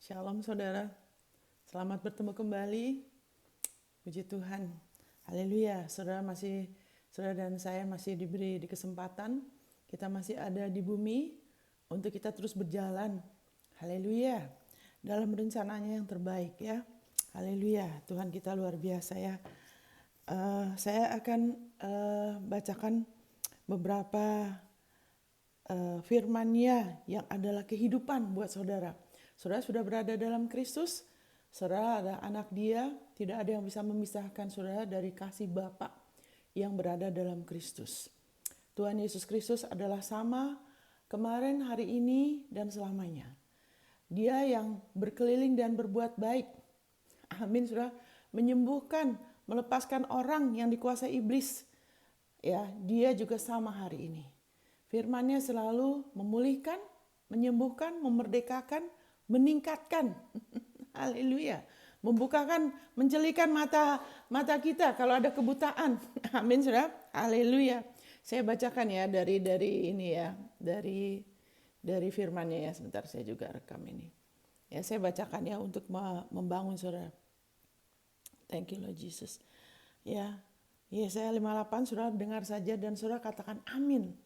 Shalom saudara, selamat bertemu kembali. Puji Tuhan, haleluya. Saudara dan saya masih diberi kesempatan. Kita masih ada di bumi untuk kita terus berjalan. Haleluya. Dalam rencananya yang terbaik ya. Haleluya. Tuhan kita luar biasa ya. Saya akan bacakan beberapa firman-Nya yang adalah kehidupan buat saudara. Saudara sudah berada dalam Kristus, saudara ada anak Dia, tidak ada yang bisa memisahkan saudara dari kasih Bapa yang berada dalam Kristus. Tuhan Yesus Kristus adalah sama kemarin, hari ini, dan selamanya. Dia yang berkeliling dan berbuat baik. Amin, saudara. Menyembuhkan, melepaskan orang yang dikuasai iblis. Ya, Dia juga sama hari ini. Firman-Nya selalu memulihkan, menyembuhkan, memerdekakan, meningkatkan. Haleluya. Membukakan, menjelikan mata kita kalau ada kebutaan. Amin, saudara. Haleluya. Saya bacakan ya dari ini ya, dari firman-Nya ya. Sebentar saya juga rekam ini. Ya, saya bacakan ya untuk membangun saudara. Thank you Lord Jesus. Ya, Yesaya 58 saudara dengar saja dan saudara katakan amin.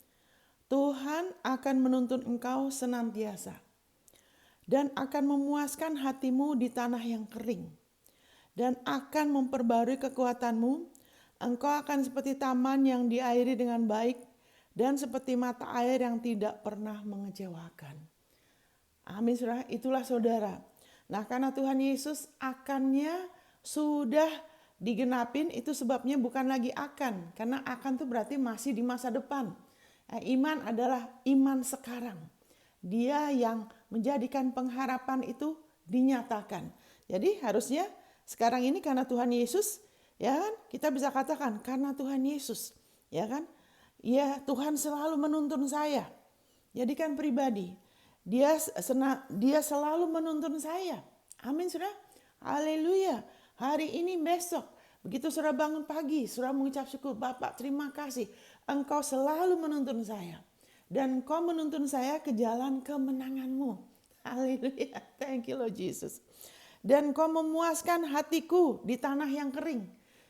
Tuhan akan menuntun engkau senantiasa dan akan memuaskan hatimu di tanah yang kering dan akan memperbarui kekuatanmu. Engkau akan seperti taman yang diairi dengan baik dan seperti mata air yang tidak pernah mengecewakan. Amin saudara, itulah saudara. Nah karena Tuhan Yesus akannya sudah digenapin, itu sebabnya bukan lagi akan. Karena akan itu berarti masih di masa depan. Iman adalah iman sekarang. Dia yang menjadikan pengharapan itu dinyatakan. Jadi harusnya sekarang ini karena Tuhan Yesus, ya kan? Kita bisa katakan karena Tuhan Yesus, ya kan? Ya Tuhan selalu menuntun saya. Jadikan pribadi. Dia selalu menuntun saya. Amin saudara. Haleluya. Hari ini besok. Begitu saudara bangun pagi, saudara mengucap syukur, Bapak terima kasih. Engkau selalu menuntun saya. Dan engkau menuntun saya ke jalan kemenanganmu. Haleluya. Thank you Lord Jesus. Dan engkau memuaskan hatiku di tanah yang kering.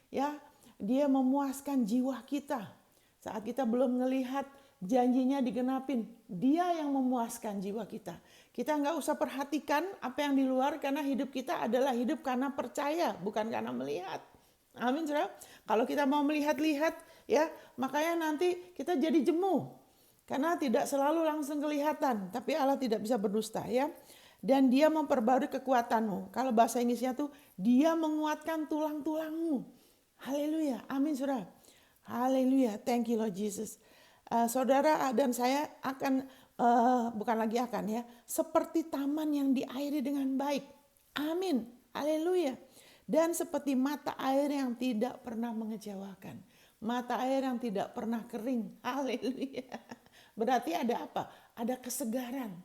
Ya, dia memuaskan jiwa kita. Saat kita belum melihat janjinya digenapin, dia yang memuaskan jiwa kita. Kita nggak usah perhatikan apa yang di luar karena hidup kita adalah hidup karena percaya, bukan karena melihat. Amin, saudara. Kalau kita mau melihat-lihat, ya, makanya nanti kita jadi jemu. Karena tidak selalu langsung kelihatan, tapi Allah tidak bisa berdusta, ya. Dan dia memperbarui kekuatanmu. Kalau bahasa Inggrisnya tuh, dia menguatkan tulang-tulangmu. Haleluya, amin, saudara. Haleluya, thank you Lord Jesus. Saudara dan saya akan, bukan lagi akan ya, seperti taman yang diairi dengan baik. Amin, haleluya. Dan seperti mata air yang tidak pernah mengecewakan. Mata air yang tidak pernah kering. Haleluya. Berarti ada apa? Ada kesegaran.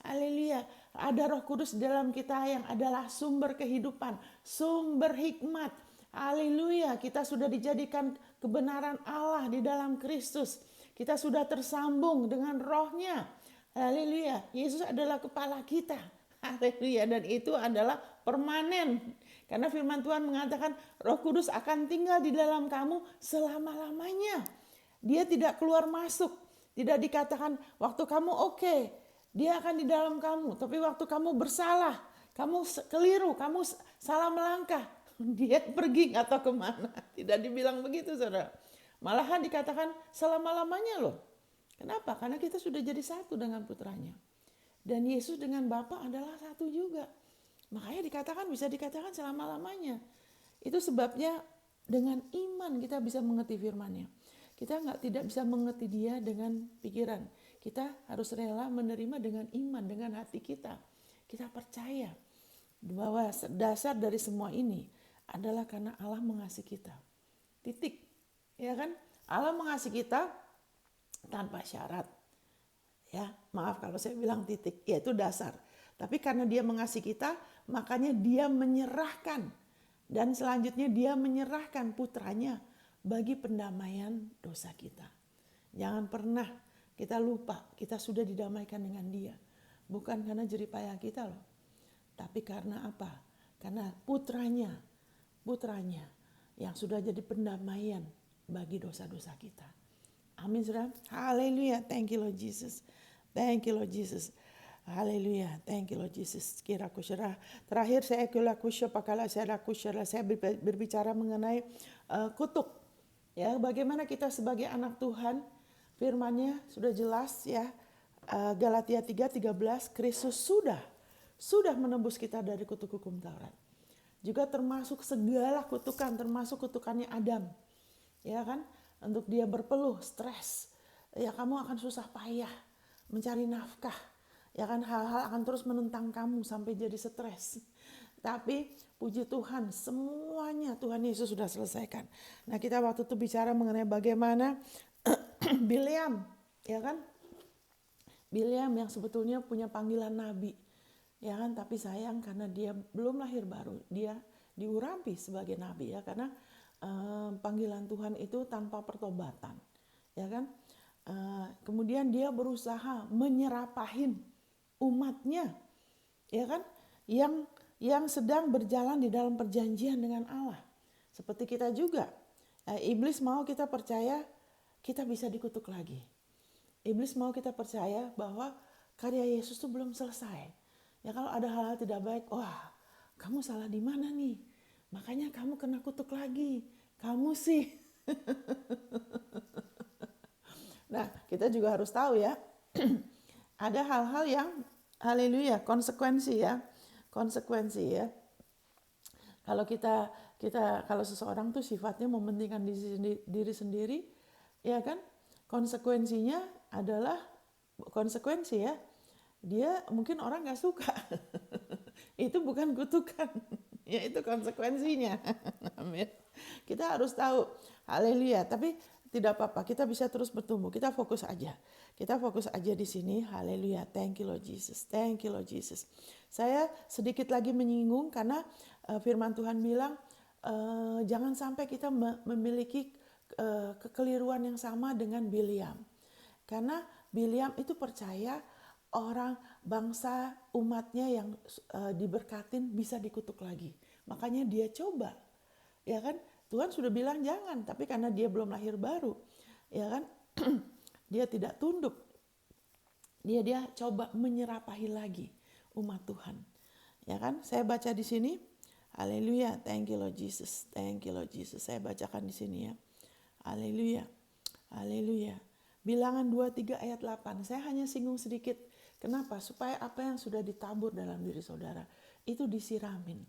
Haleluya. Ada Roh Kudus dalam kita yang adalah sumber kehidupan, sumber hikmat. Haleluya. Kita sudah dijadikan kebenaran Allah di dalam Kristus. Kita sudah tersambung dengan Roh-Nya. Haleluya. Yesus adalah kepala kita. Haleluya. Dan itu adalah permanen. Karena firman Tuhan mengatakan Roh Kudus akan tinggal di dalam kamu selama-lamanya. Dia tidak keluar masuk. Tidak dikatakan waktu kamu oke, dia akan di dalam kamu. Tapi waktu kamu bersalah, kamu keliru, kamu salah melangkah, dia pergi nggak tahu kemana. Tidak dibilang begitu saudara. Malahan dikatakan selama-lamanya loh. Kenapa? Karena kita sudah jadi satu dengan putranya. Dan Yesus dengan Bapa adalah satu juga. Makanya bisa dikatakan selama-lamanya. Itu sebabnya dengan iman kita bisa mengerti firman-Nya. Kita tidak bisa mengerti dia dengan pikiran. Kita harus rela menerima dengan iman, dengan hati kita. Kita percaya bahwa dasar dari semua ini adalah karena Allah mengasihi kita. Titik. Ya kan? Allah mengasihi kita tanpa syarat. Ya, maaf kalau saya bilang titik. Ya itu dasar. Tapi karena dia mengasihi kita, makanya dia menyerahkan. Dan selanjutnya dia menyerahkan putranya bagi pendamaian dosa kita. Jangan pernah kita lupa, kita sudah didamaikan dengan dia. Bukan karena jerih payah kita loh. Tapi karena apa? Karena putranya yang sudah jadi pendamaian bagi dosa-dosa kita. Amin, saudara. Haleluya. Thank you Lord Jesus. Thank you Lord Jesus. Haleluya. Thank you Lord Jesus. Kira kusyara. Terakhir saya berbicara mengenai kutuk. Ya, bagaimana kita sebagai anak Tuhan, firman-Nya sudah jelas ya. Galatia 3:13, Kristus sudah menebus kita dari kutuk hukum Taurat. Juga termasuk segala kutukan, termasuk kutukannya Adam. Ya kan? Untuk dia berpeluh, stres. Ya, kamu akan susah payah mencari nafkah. Ya kan, hal-hal akan terus menentang kamu sampai jadi stres. Tapi puji Tuhan, semuanya Tuhan Yesus sudah selesaikan. Nah, kita waktu itu bicara mengenai bagaimana Bileam, ya kan? Bileam yang sebetulnya punya panggilan nabi. Ya kan, tapi sayang karena dia belum lahir baru, dia diurapi sebagai nabi ya, karena panggilan Tuhan itu tanpa pertobatan. Ya kan? Kemudian dia berusaha menyerapahin umatnya, ya kan, yang sedang berjalan di dalam perjanjian dengan Allah. Seperti kita juga, iblis mau kita percaya kita bisa dikutuk lagi. Iblis mau kita percaya bahwa karya Yesus itu belum selesai. Ya, kalau ada hal-hal tidak baik, wah, kamu salah di mana nih? Makanya kamu kena kutuk lagi. Kamu sih. Nah, kita juga harus tahu ya, ada hal-hal yang haleluya, konsekuensi ya. Kalau seseorang tuh sifatnya mementingkan diri sendiri, ya kan? Konsekuensinya adalah konsekuensi ya. Dia mungkin orang nggak suka. Itu bukan kutukan. Ya, itu konsekuensinya. Amin. Kita harus tahu. Haleluya. Tapi tidak apa-apa, kita bisa terus bertumbuh. Kita fokus aja di sini. Haleluya. Thank you Lord Jesus. Thank you Lord Jesus. Saya sedikit lagi menyinggung karena firman Tuhan bilang jangan sampai kita memiliki kekeliruan yang sama dengan Bileam. Karena Bileam itu percaya orang bangsa umatnya yang diberkatin bisa dikutuk lagi. Makanya dia coba. Ya kan? Tuhan sudah bilang jangan, tapi karena dia belum lahir baru, ya kan, dia tidak tunduk. Dia coba menyerapahi lagi umat Tuhan, ya kan? Saya baca di sini, haleluya, thank you Lord Jesus, thank you Lord Jesus. Saya bacakan di sini ya, haleluya, haleluya. Bilangan 23 ayat 8. Saya hanya singgung sedikit. Kenapa? Supaya apa yang sudah ditabur dalam diri saudara itu disiramin.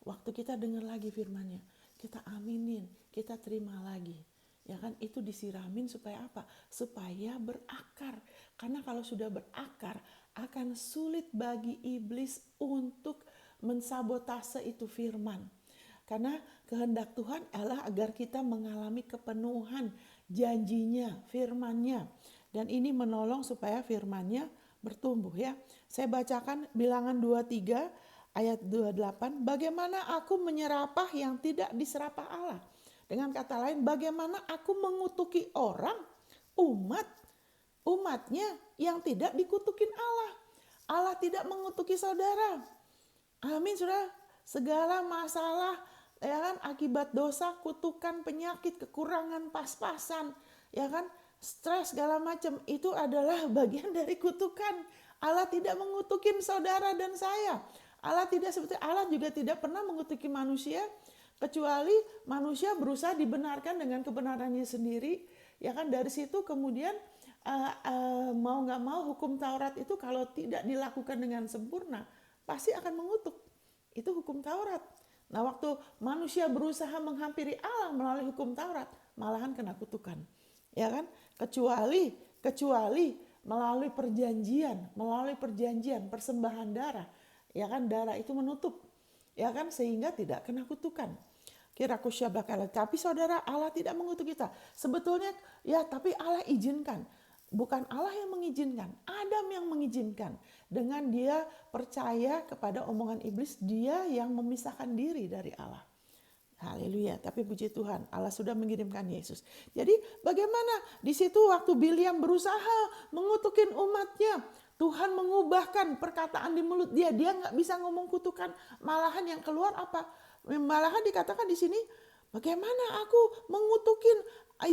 Waktu kita dengar lagi firman-Nya, kita aminin, kita terima lagi. Ya kan, itu disiramin supaya apa? Supaya berakar. Karena kalau sudah berakar, akan sulit bagi iblis untuk mensabotase itu firman. Karena kehendak Tuhan adalah agar kita mengalami kepenuhan janjinya, firman-Nya. Dan ini menolong supaya firman-Nya bertumbuh ya. Saya bacakan Bilangan 23 ayat 28, bagaimana aku menyerapah yang tidak diserapah Allah. Dengan kata lain, bagaimana aku mengutuki orang, umatnya yang tidak dikutukin Allah. Allah tidak mengutuki saudara. Amin, saudara. Segala masalah, ya kan, akibat dosa, kutukan, penyakit, kekurangan, pas-pasan, ya kan, stres segala macam, itu adalah bagian dari kutukan. Allah tidak mengutukin saudara dan saya. Allah juga tidak pernah mengutuki manusia, kecuali manusia berusaha dibenarkan dengan kebenarannya sendiri. Ya kan, dari situ kemudian mau nggak mau hukum Taurat itu kalau tidak dilakukan dengan sempurna pasti akan mengutuk. Itu hukum Taurat. Nah, waktu manusia berusaha menghampiri Allah melalui hukum Taurat, malahan kena kutukan. Ya kan? Kecuali melalui perjanjian persembahan darah. Ya kan, darah itu menutup. Ya kan, sehingga tidak kena kutukan. Kiraku syabakala. Tapi saudara, Allah tidak mengutuk kita. Sebetulnya ya, tapi Allah izinkan. Bukan Allah yang mengizinkan, Adam yang mengizinkan. Dengan dia percaya kepada omongan iblis, dia yang memisahkan diri dari Allah. Haleluya. Tapi puji Tuhan, Allah sudah mengirimkan Yesus. Jadi bagaimana di situ waktu Bileam berusaha mengutukin umatnya, Tuhan mengubahkan perkataan di mulut dia. Dia nggak bisa ngomong kutukan, malahan yang keluar apa? Malahan dikatakan di sini, bagaimana aku mengutukin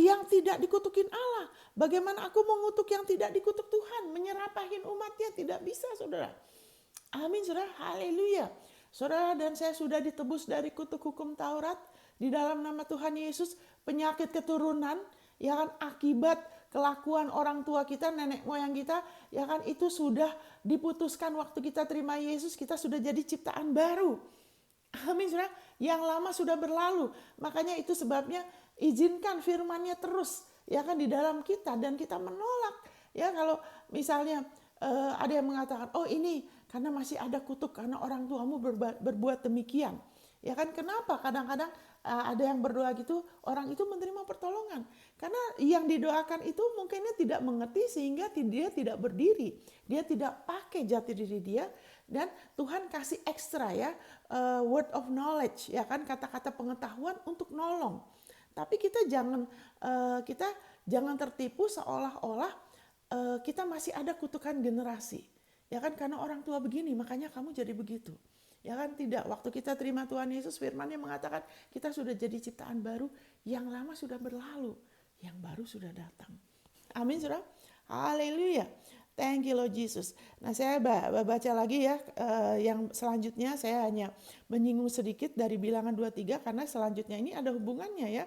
yang tidak dikutukin Allah? Bagaimana aku mengutuk yang tidak dikutuk Tuhan? Menyerapahin umatnya, tidak bisa saudara. Amin saudara, haleluya. Saudara dan saya sudah ditebus dari kutuk hukum Taurat di dalam nama Tuhan Yesus. Penyakit keturunan, ya kan, akibat kelakuan orang tua kita, nenek moyang kita, ya kan, itu sudah diputuskan waktu kita terima Yesus. Kita sudah jadi ciptaan baru. Amin saudara, yang lama sudah berlalu. Makanya itu sebabnya izinkan firman-Nya terus, ya kan, di dalam kita, dan kita menolak. Ya kalau misalnya ada yang mengatakan, oh ini karena masih ada kutuk karena orang tuamu berbuat demikian. Ya kan, kenapa kadang-kadang ada yang berdoa gitu, orang itu menerima pertolongan. Karena yang didoakan itu mungkinnya tidak mengerti sehingga dia tidak berdiri. Dia tidak pakai jati diri dia, dan Tuhan kasih ekstra ya, word of knowledge, ya kan, kata-kata pengetahuan untuk nolong. Tapi kita jangan tertipu seolah-olah kita masih ada kutukan generasi, ya kan, karena orang tua begini makanya kamu jadi begitu, ya kan. Tidak, waktu kita terima Tuhan Yesus, firman-Nya mengatakan kita sudah jadi ciptaan baru, yang lama sudah berlalu, yang baru sudah datang. Amin saudara, haleluya, thank you Lord Jesus. Nah saya baca lagi ya, yang selanjutnya saya hanya menyinggung sedikit dari Bilangan 23 karena selanjutnya ini ada hubungannya ya.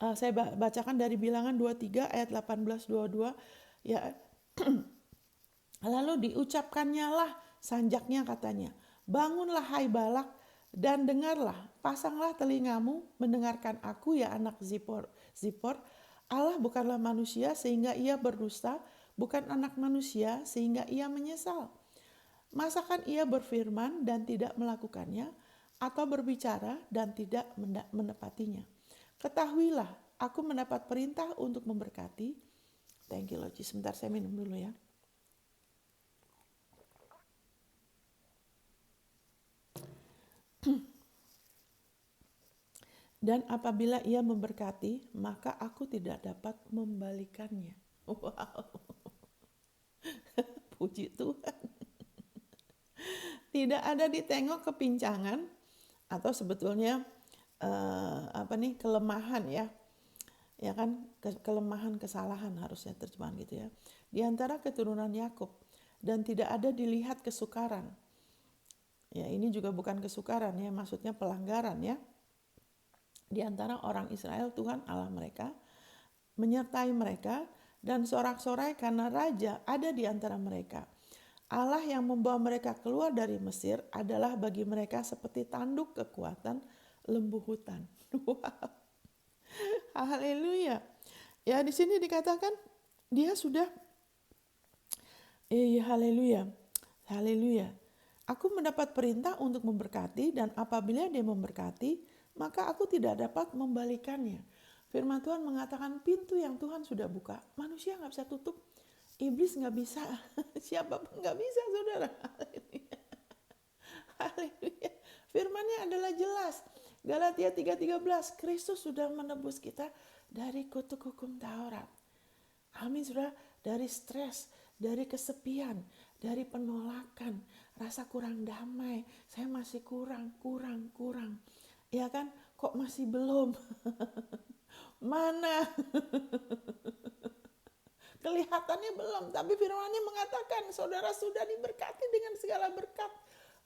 Saya bacakan dari Bilangan 23 ayat 18-22 ya. Lalu diucapkannya lah sanjaknya, katanya, bangunlah hai Balak dan dengarlah, pasanglah telingamu mendengarkan aku ya anak Zippor. Allah bukanlah manusia sehingga ia berdusta, bukan anak manusia sehingga ia menyesal. Masakan ia berfirman dan tidak melakukannya, atau berbicara dan tidak menepatinya? Ketahuilah, aku mendapat perintah untuk memberkati. Thank you Lord Jesus. Sebentar saya minum dulu ya. Dan apabila ia memberkati, maka aku tidak dapat membalikannya. Wow. Puji Tuhan. Tidak ada ditengok kepincangan atau sebetulnya kelemahan ya. Ya kan, kelemahan, kesalahan harusnya terjemahan gitu ya. Di antara keturunan Yakub, dan tidak ada dilihat kesukaran. Ya, ini juga bukan kesukaran ya, maksudnya pelanggaran ya. Di antara orang Israel, Tuhan Allah mereka menyertai mereka, dan sorak-sorai karena raja ada di antara mereka. Allah yang membawa mereka keluar dari Mesir adalah bagi mereka seperti tanduk kekuatan lembu hutan. Wow. Haleluya. Ya, di sini dikatakan dia sudah haleluya. Haleluya. Aku mendapat perintah untuk memberkati, dan apabila dia memberkati, maka aku tidak dapat membalikannya. Firman Tuhan mengatakan pintu yang Tuhan sudah buka, manusia gak bisa tutup. Iblis gak bisa, siapapun gak bisa saudara. Haleluya. Haleluya. Firman-Nya adalah jelas. Galatia 3:13, Kristus sudah menebus kita dari kutuk hukum Taurat. Amin saudara, dari stres, dari kesepian, dari penolakan, rasa kurang damai, saya masih kurang. Ya kan, kok masih belum? Mana? Kelihatannya belum, tapi firman-Nya mengatakan saudara sudah diberkati dengan segala berkat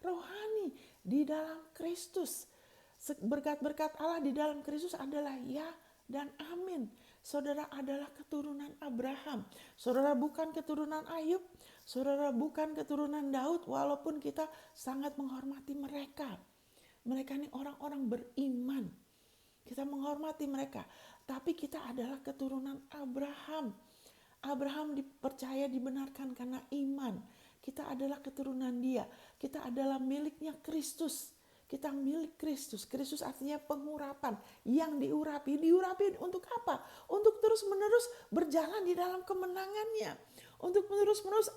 rohani di dalam Kristus. Berkat-berkat Allah di dalam Kristus adalah ya dan amin. Saudara adalah keturunan Abraham. Saudara bukan keturunan Ayub. Saudara bukan keturunan Daud, walaupun kita sangat menghormati mereka. Mereka ini orang-orang beriman. Kita menghormati mereka. Tapi kita adalah keturunan Abraham. Abraham dipercaya dibenarkan karena iman. Kita adalah keturunan dia. Kita adalah miliknya Kristus. Kita milik Kristus. Kristus artinya pengurapan. Yang diurapi. Diurapi untuk apa? Untuk terus-menerus berjalan di dalam kemenangannya. Untuk menerus-menerus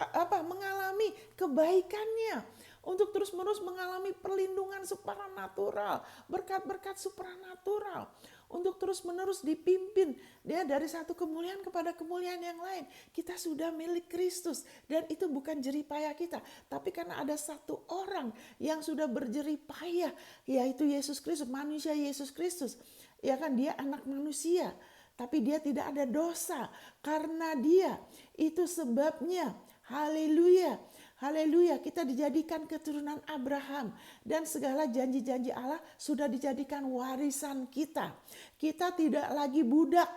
mengalami kebaikannya. untuk terus-menerus mengalami perlindungan supranatural, berkat-berkat supranatural, untuk terus-menerus dipimpin dia dari satu kemuliaan kepada kemuliaan yang lain. Kita sudah milik Kristus dan itu bukan jerih payah kita, tapi karena ada satu orang yang sudah berjerih payah, yaitu Yesus Kristus, manusia Yesus Kristus. Ya kan, dia anak manusia, tapi dia tidak ada dosa. Karena dia, itu sebabnya, haleluya, haleluya, kita dijadikan keturunan Abraham. Dan segala janji-janji Allah sudah dijadikan warisan kita. Kita tidak lagi budak.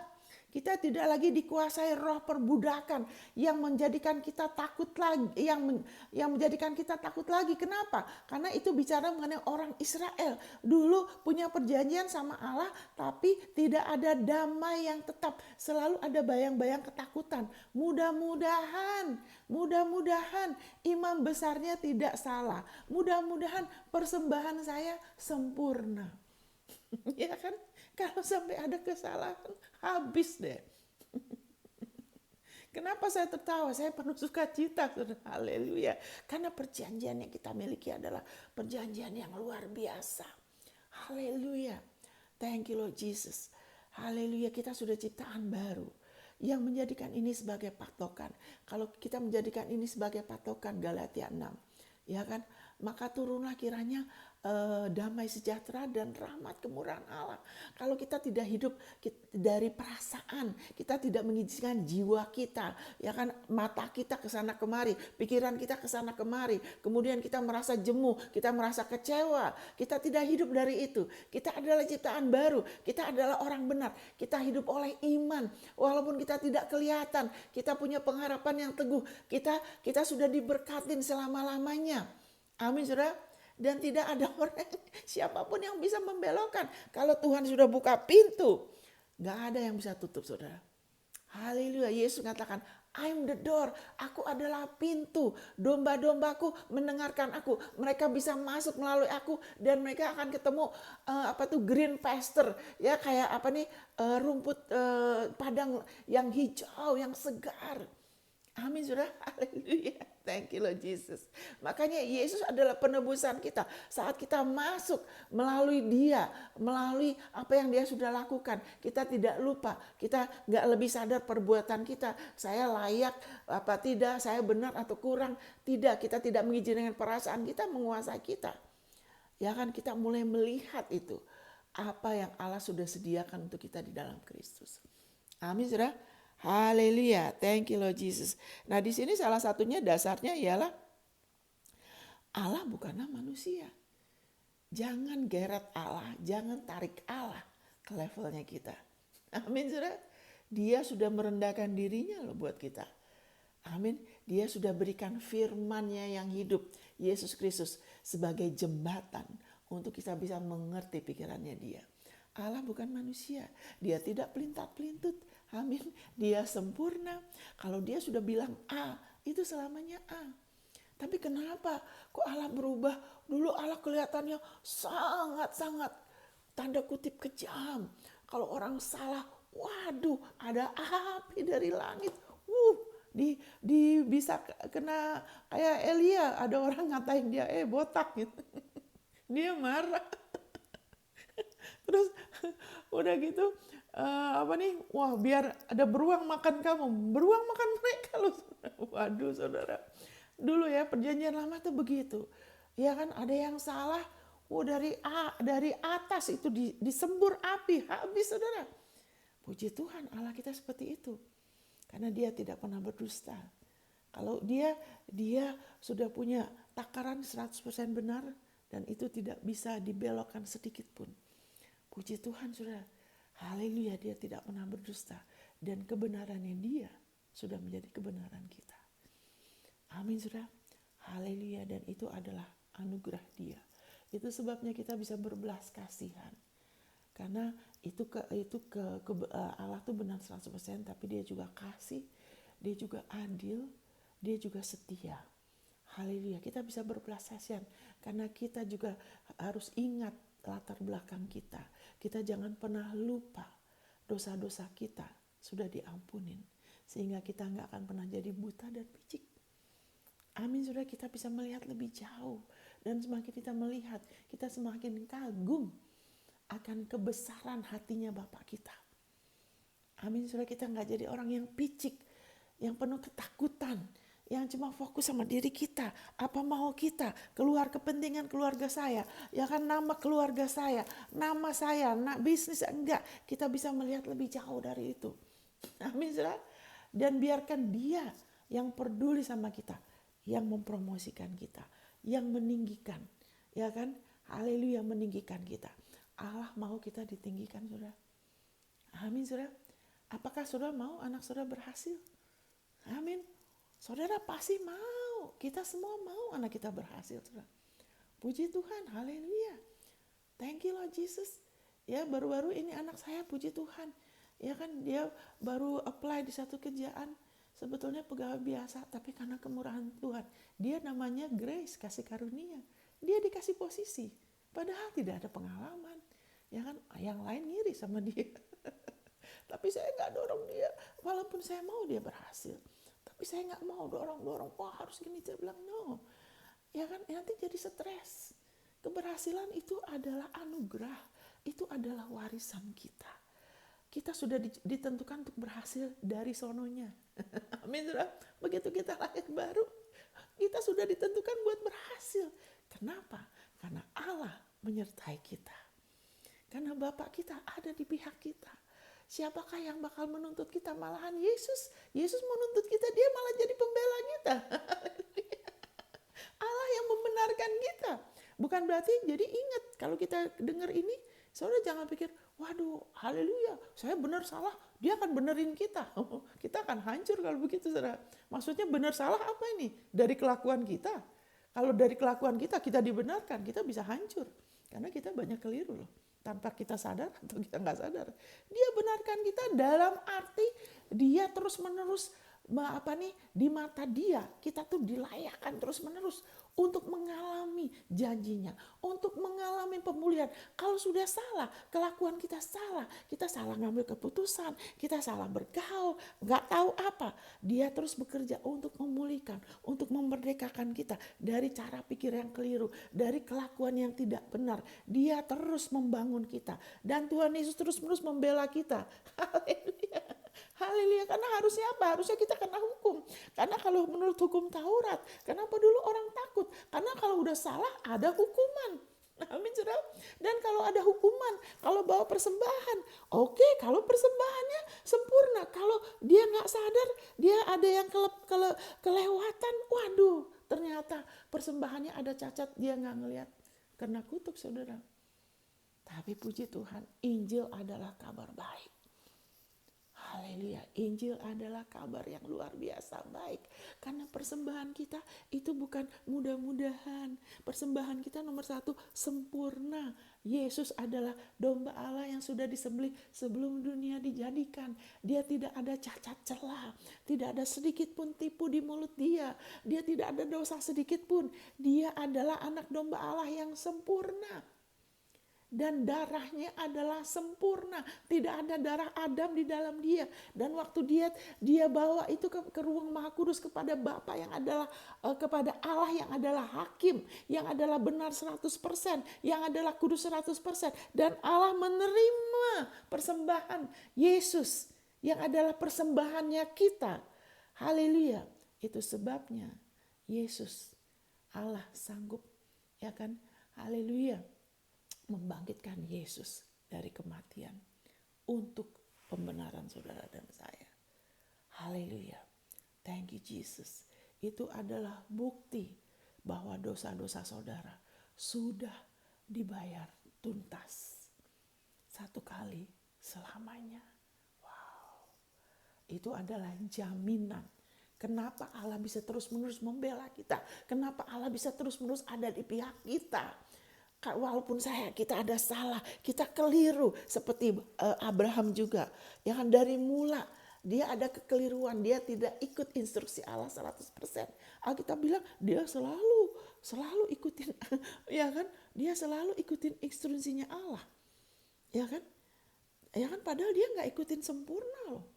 Kita tidak lagi dikuasai roh perbudakan yang menjadikan kita takut lagi, yang menjadikan kita takut lagi. Kenapa? Karena itu bicara mengenai orang Israel. Dulu punya perjanjian sama Allah, tapi tidak ada damai yang tetap. Selalu ada bayang-bayang ketakutan. Mudah-mudahan imam besarnya tidak salah. Mudah-mudahan persembahan saya sempurna. Ya kan? Kalau sampai ada kesalahan, habis deh. Kenapa saya tertawa? Saya penuh sukacita, saudara. Haleluya. Karena perjanjian yang kita miliki adalah perjanjian yang luar biasa. Haleluya. Thank you Lord Jesus. Haleluya, kita sudah ciptaan baru yang menjadikan ini sebagai patokan. Kalau kita menjadikan ini sebagai patokan, Galatia 6, ya kan? Maka turunlah kiranya damai sejahtera dan rahmat kemurahan Allah. Kalau kita tidak hidup dari perasaan, kita tidak mengizinkan jiwa kita, ya kan, mata kita ke sana kemari, pikiran kita ke sana kemari, kemudian kita merasa jemu, kita merasa kecewa, kita tidak hidup dari itu. Kita adalah ciptaan baru, kita adalah orang benar, kita hidup oleh iman, walaupun kita tidak kelihatan, kita punya pengharapan yang teguh, kita sudah diberkatin selama-lamanya. Amin, saudara. Dan tidak ada orang siapapun yang bisa membelokkan. Kalau Tuhan sudah buka pintu, gak ada yang bisa tutup, saudara. Haleluya. Yesus mengatakan, I'm the door. Aku adalah pintu. Domba-dombaku mendengarkan aku. Mereka bisa masuk melalui aku dan mereka akan ketemu green pasture, ya, kayak rumput padang yang hijau, yang segar. Amin, saudara. Haleluya. Thank you Lord Jesus. Makanya Yesus adalah penebusan kita. Saat kita masuk melalui dia, melalui apa yang dia sudah lakukan, kita tidak lupa. Kita gak lebih sadar perbuatan kita. Saya layak apa tidak, saya benar atau kurang. Tidak, kita tidak mengizinkan perasaan kita menguasai kita. Ya kan, kita mulai melihat itu. Apa yang Allah sudah sediakan untuk kita di dalam Kristus. Amin, saudara. Haleluya, thank you Lord Jesus. Nah, di sini salah satunya dasarnya ialah Allah bukanlah manusia. Jangan geret Allah, jangan tarik Allah ke levelnya kita. Amin, saudara. Dia sudah merendahkan dirinya loh buat kita. Amin. Dia sudah berikan firman-Nya yang hidup, Yesus Kristus, sebagai jembatan untuk kita bisa mengerti pikirannya dia. Allah bukan manusia, dia tidak pelintat-pelintut. Amin. Dia sempurna. Kalau dia sudah bilang A, itu selamanya A. Tapi kenapa kok Allah berubah? Dulu Allah kelihatannya sangat-sangat tanda kutip kejam. Kalau orang salah, waduh, ada api dari langit. Bisa kena kayak Elia. Ada orang ngatain dia, botak gitu. Dia marah. Terus udah gitu, wah, biar ada beruang makan kamu, beruang makan mereka loh. Waduh, saudara. Dulu ya perjanjian lama tuh begitu. Ya kan, ada yang salah, dari atas itu disembur api, habis, saudara. Puji Tuhan, Allah kita seperti itu. Karena dia tidak pernah berdusta. Kalau dia sudah punya takaran 100% benar dan itu tidak bisa dibelokkan sedikit pun. Puji Tuhan, saudara. Haleluya, dia tidak pernah berdusta. Dan kebenarannya dia sudah menjadi kebenaran kita. Amin, saudara. Haleluya, dan itu adalah anugerah dia. Itu sebabnya kita bisa berbelas kasihan. Karena Allah tuh benar 100%, tapi dia juga kasih, dia juga adil, dia juga setia. Haleluya, kita bisa berbelas kasihan. Karena kita juga harus ingat latar belakang kita. Kita jangan pernah lupa dosa-dosa kita sudah diampunin. Sehingga kita gak akan pernah jadi buta dan picik. Amin, saudara, kita bisa melihat lebih jauh. Dan semakin kita melihat, kita semakin kagum akan kebesaran hatinya Bapa kita. Amin, saudara, kita nggak jadi orang yang picik, yang penuh ketakutan, yang cuma fokus sama diri kita, apa mau kita, keluar kepentingan keluarga saya, ya kan, nama keluarga saya, nama saya, bisnis, enggak. Kita bisa melihat lebih jauh dari itu. Amin, saudara. Dan biarkan Dia yang peduli sama kita, yang mempromosikan kita, yang meninggikan, ya kan, haleluya, meninggikan kita. Allah mau kita ditinggikan, saudara. Amin, saudara. Apakah saudara mau anak saudara berhasil? Amin. Saudara pasti mau. Kita semua mau anak kita berhasil, saudara. Puji Tuhan, haleluya. Thank you Lord Jesus. Ya, baru-baru ini anak saya, puji Tuhan. Ya kan, dia baru apply di satu kerjaan. Sebetulnya pegawai biasa, tapi karena kemurahan Tuhan, dia namanya Grace, kasih karunia. Dia dikasih posisi, padahal tidak ada pengalaman. Ya kan, yang lain ngiri sama dia. Tapi saya nggak dorong dia, walaupun saya mau dia berhasil. Tapi saya nggak mau dorong, wah harus gini. Saya bilang no. Ya kan, nanti jadi stres. Keberhasilan itu adalah anugerah, itu adalah warisan kita. Kita sudah ditentukan untuk berhasil dari sononya. Amin, saudara. Begitu kita lahir baru, kita sudah ditentukan buat berhasil. Kenapa? Karena Allah menyertai kita. Karena Bapak kita ada di pihak kita. Siapakah yang bakal menuntut kita? Malahan Yesus. Yesus menuntut kita, dia malah jadi pembela kita. Allah yang membenarkan kita. Bukan berarti, jadi ingat, kalau kita dengar ini, saudara jangan pikir, waduh, haleluya, saya benar salah, dia akan benerin kita. Kita akan hancur kalau begitu, saudara. Maksudnya benar salah apa ini? Dari kelakuan kita. Kalau dari kelakuan kita dibenarkan, kita bisa hancur. Karena kita banyak keliru loh. Tanpa kita sadar atau kita nggak sadar. Dia benarkan kita dalam arti dia terus menerus di mata dia kita tuh dilayakkan terus menerus untuk mengalami janjinya, untuk mengalami pemulihan. Kalau sudah salah, kelakuan kita salah ngambil keputusan, kita salah bergaul, nggak tahu apa, dia terus bekerja untuk memulihkan, untuk memerdekakan kita dari cara pikir yang keliru, dari kelakuan yang tidak benar. Dia terus membangun kita, dan Tuhan Yesus terus menerus membela kita. Haleluya. Haleluya, karena harusnya apa? Harusnya kita kena hukum. Karena kalau menurut hukum Taurat, kenapa dulu orang takut? Karena kalau udah salah ada hukuman. Amin, saudara. Dan kalau ada hukuman, kalau bawa persembahan, oke, kalau persembahannya sempurna. Kalau dia nggak sadar, dia ada yang kelewatan, waduh, ternyata persembahannya ada cacat, dia nggak ngelihat. Kena kutuk, saudara. Tapi puji Tuhan, Injil adalah kabar baik. Haleluya, Injil adalah kabar yang luar biasa baik. Karena persembahan kita itu bukan mudah-mudahan. Persembahan kita nomor 1 sempurna. Yesus adalah domba Allah yang sudah disembelih sebelum dunia dijadikan. Dia tidak ada cacat celah. Tidak ada sedikit pun tipu di mulut dia. Dia tidak ada dosa sedikit pun. Dia adalah anak domba Allah yang sempurna. Dan darahnya adalah sempurna. Tidak ada darah Adam di dalam dia. Dan waktu dia bawa itu ke ruang Maha Kudus kepada Bapa yang adalah kepada Allah yang adalah hakim, yang adalah benar 100%, yang adalah kudus 100%. Dan Allah menerima persembahan Yesus yang adalah persembahannya kita. Haleluya. Itu sebabnya Yesus, Allah sanggup, ya kan? Haleluya. Membangkitkan Yesus dari kematian untuk pembenaran saudara dan saya. Haleluya. Thank you Jesus. Itu adalah bukti bahwa dosa-dosa saudara sudah dibayar tuntas. Satu kali selamanya. Wow. Itu adalah jaminan. Kenapa Allah bisa terus-menerus membela kita? Kenapa Allah bisa terus-menerus ada di pihak kita? Walaupun kita ada salah, kita keliru seperti Abraham juga. Yang dari mula dia ada kekeliruan, dia tidak ikut instruksi Allah 100%. Alkitab bilang dia selalu ikutin, ya kan? Dia selalu ikutin instruksinya Allah, ya kan? Ya kan, padahal dia nggak ikutin sempurna loh.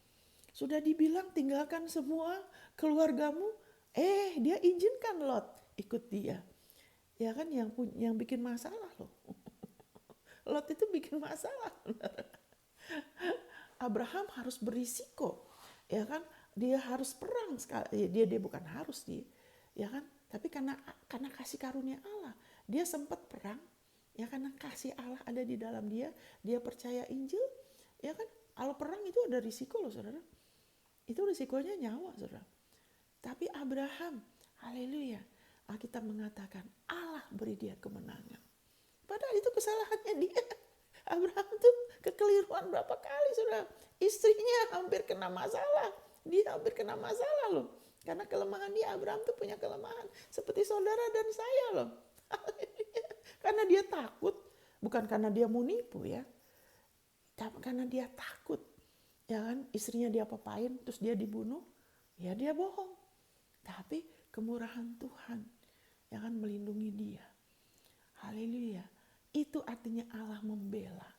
Sudah dibilang tinggalkan semua keluargamu, Dia izinkan Lot ikut dia. Ya kan, yang bikin masalah loh. Lot itu bikin masalah. Abraham harus berisiko, ya kan? Dia harus perang sekali. Dia bukan harus ya kan? Tapi karena kasih karunia Allah, dia sempat perang, ya karena kasih Allah ada di dalam dia. Dia percaya Injil, ya kan? Kalau perang itu ada risiko loh, saudara. Itu risikonya nyawa, saudara. Tapi Abraham, haleluya, Alkitab mengatakan Allah beri dia kemenangan. Padahal itu kesalahannya dia. Abraham tuh kekeliruan berapa kali, saudara. Istrinya hampir kena masalah. Dia hampir kena masalah loh. Karena kelemahan dia, Abraham tuh punya kelemahan. Seperti saudara dan saya loh. Karena dia takut. Bukan karena dia mau nipu ya. Tapi karena dia takut. Ya kan, istrinya dia apain, terus dia dibunuh. Ya dia bohong. Tapi kemurahan Tuhan yang akan melindungi dia. Haleluya. Itu artinya Allah membela.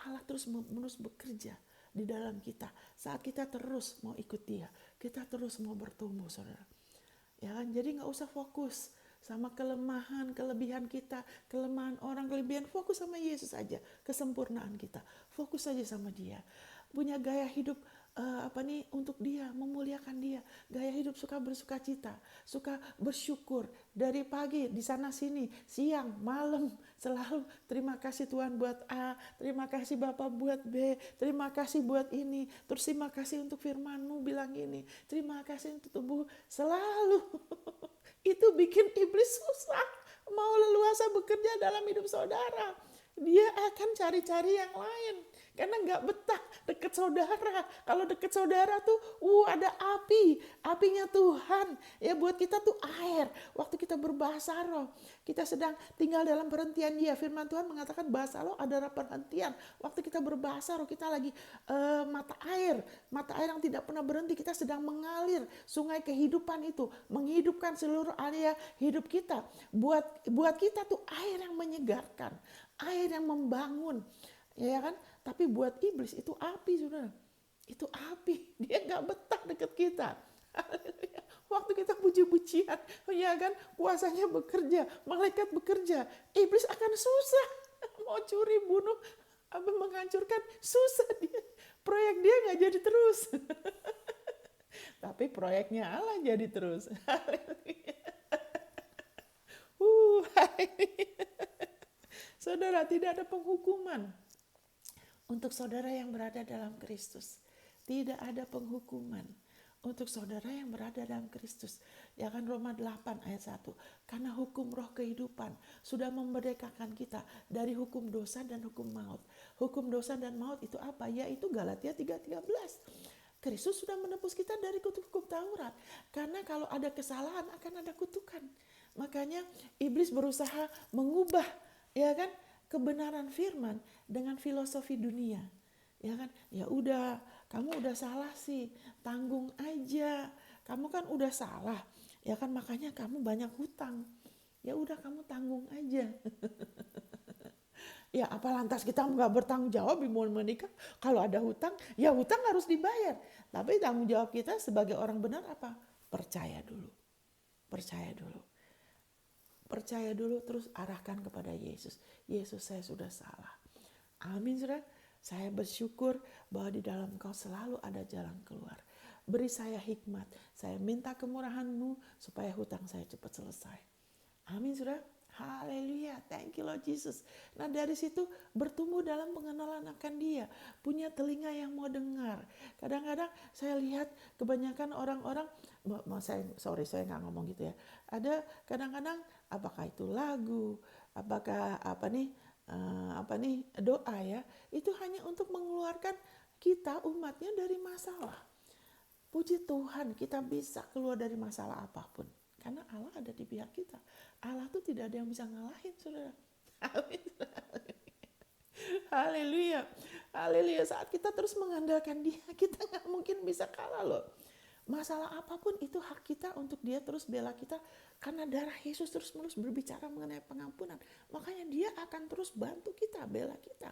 Allah terus menerus bekerja di dalam kita. Saat kita terus mau ikut dia, kita terus mau bertumbuh, saudara. Ya kan? Jadi gak usah fokus sama kelemahan, kelebihan kita, kelemahan orang, kelebihan. Fokus sama Yesus aja, kesempurnaan kita. Fokus aja sama dia. Punya gaya hidup untuk dia, memuliakan dia. Gaya hidup suka bersuka cita, suka bersyukur dari pagi di sana sini, siang, malam, selalu terima kasih Tuhan buat A, terima kasih Bapak buat B, terima kasih buat ini, terus terima kasih untuk firman-Mu bilang ini, terima kasih untuk tubuh, selalu. Itu bikin iblis susah mau leluasa bekerja dalam hidup saudara. Dia akan cari-cari yang lain. Karena gak betah deket saudara. Kalau deket saudara tuh ada api. Apinya Tuhan. Ya buat kita tuh air. Waktu kita berbahasa roh. Kita sedang tinggal dalam perhentian dia. Firman Tuhan mengatakan bahasa roh adalah perhentian. Waktu kita berbahasa roh kita lagi mata air. Mata air yang tidak pernah berhenti. Kita sedang mengalir. Sungai kehidupan itu. Menghidupkan seluruh area hidup kita. Buat kita tuh air yang menyegarkan. Air yang membangun. Ya kan? Tapi buat iblis itu api, saudara. Itu api. Dia gak betah deket kita. Waktu kita puji-pujian, ya kan, kuasanya bekerja, malaikat bekerja, iblis akan susah. Mau curi, bunuh, menghancurkan, susah dia. Proyek dia gak jadi terus. Tapi proyeknya Allah jadi terus. Saudara, tidak ada penghukuman untuk saudara yang berada dalam Kristus. Tidak ada penghukuman untuk saudara yang berada dalam Kristus. Ya kan, Roma 8 ayat 1. Karena hukum roh kehidupan sudah memerdekakan kita dari hukum dosa dan hukum maut. Hukum dosa dan maut itu apa? Yaitu Galatia 3:13. Kristus sudah menebus kita dari kutuk hukum Taurat. Karena kalau ada kesalahan akan ada kutukan. Makanya iblis berusaha mengubah, ya kan, kebenaran firman dengan filosofi dunia. Ya kan? Ya udah, kamu udah salah sih, tanggung aja. Kamu kan udah salah. Ya kan, makanya kamu banyak hutang. Ya udah, kamu tanggung aja. Ya apa lantas kita nggak bertanggung jawab mau menikah? Kalau ada hutang, ya hutang harus dibayar. Tapi tanggung jawab kita sebagai orang benar apa? Percaya dulu. Percaya dulu. Percaya dulu, terus arahkan kepada Yesus. Yesus, saya sudah salah. Amin, saudara. Saya bersyukur bahwa di dalam Engkau selalu ada jalan keluar. Beri saya hikmat. Saya minta kemurahan-Mu supaya hutang saya cepat selesai. Amin, saudara. Haleluya, thank you Lord Jesus. Nah dari situ bertumbuh dalam pengenalan akan dia. Punya telinga yang mau dengar. Kadang-kadang saya lihat kebanyakan orang-orang, saya nggak ngomong gitu ya. Ada kadang-kadang apakah itu lagu, apakah doa ya. Itu hanya untuk mengeluarkan kita umatnya dari masalah. Puji Tuhan kita bisa keluar dari masalah apapun. Karena Allah ada di pihak kita. Allah tuh tidak ada yang bisa ngalahin, saudara. Amin. Haleluya. Haleluya. Saat kita terus mengandalkan dia, kita gak mungkin bisa kalah loh. Masalah apapun itu hak kita untuk dia terus bela kita. Karena darah Yesus terus menerus berbicara mengenai pengampunan. Makanya dia akan terus bantu kita, bela kita.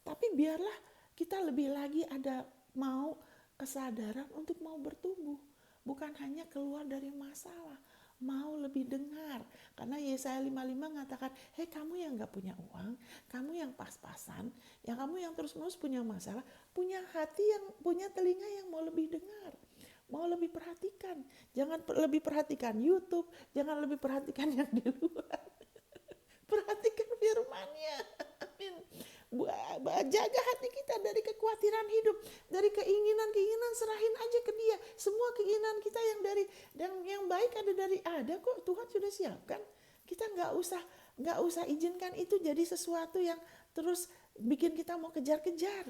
Tapi biarlah kita lebih lagi ada mau kesadaran untuk mau bertumbuh. bukan hanya keluar dari masalah, mau lebih dengar. Karena Yesaya 55 mengatakan, hei kamu yang gak punya uang, kamu yang pas-pasan, ya kamu yang terus-menerus punya masalah, punya hati yang punya telinga yang mau lebih dengar, mau lebih perhatikan. Jangan lebih perhatikan YouTube, jangan lebih perhatikan yang di luar. Perhatikan firman-Nya. Amin. Jaga hati kita dari kekhawatiran hidup, dari keinginan-keinginan, serahin aja ke Dia. Semua keinginan kita yang dari dan yang baik ada kok, Tuhan sudah siapkan. Kita nggak usah izinkan itu jadi sesuatu yang terus bikin kita mau kejar-kejar.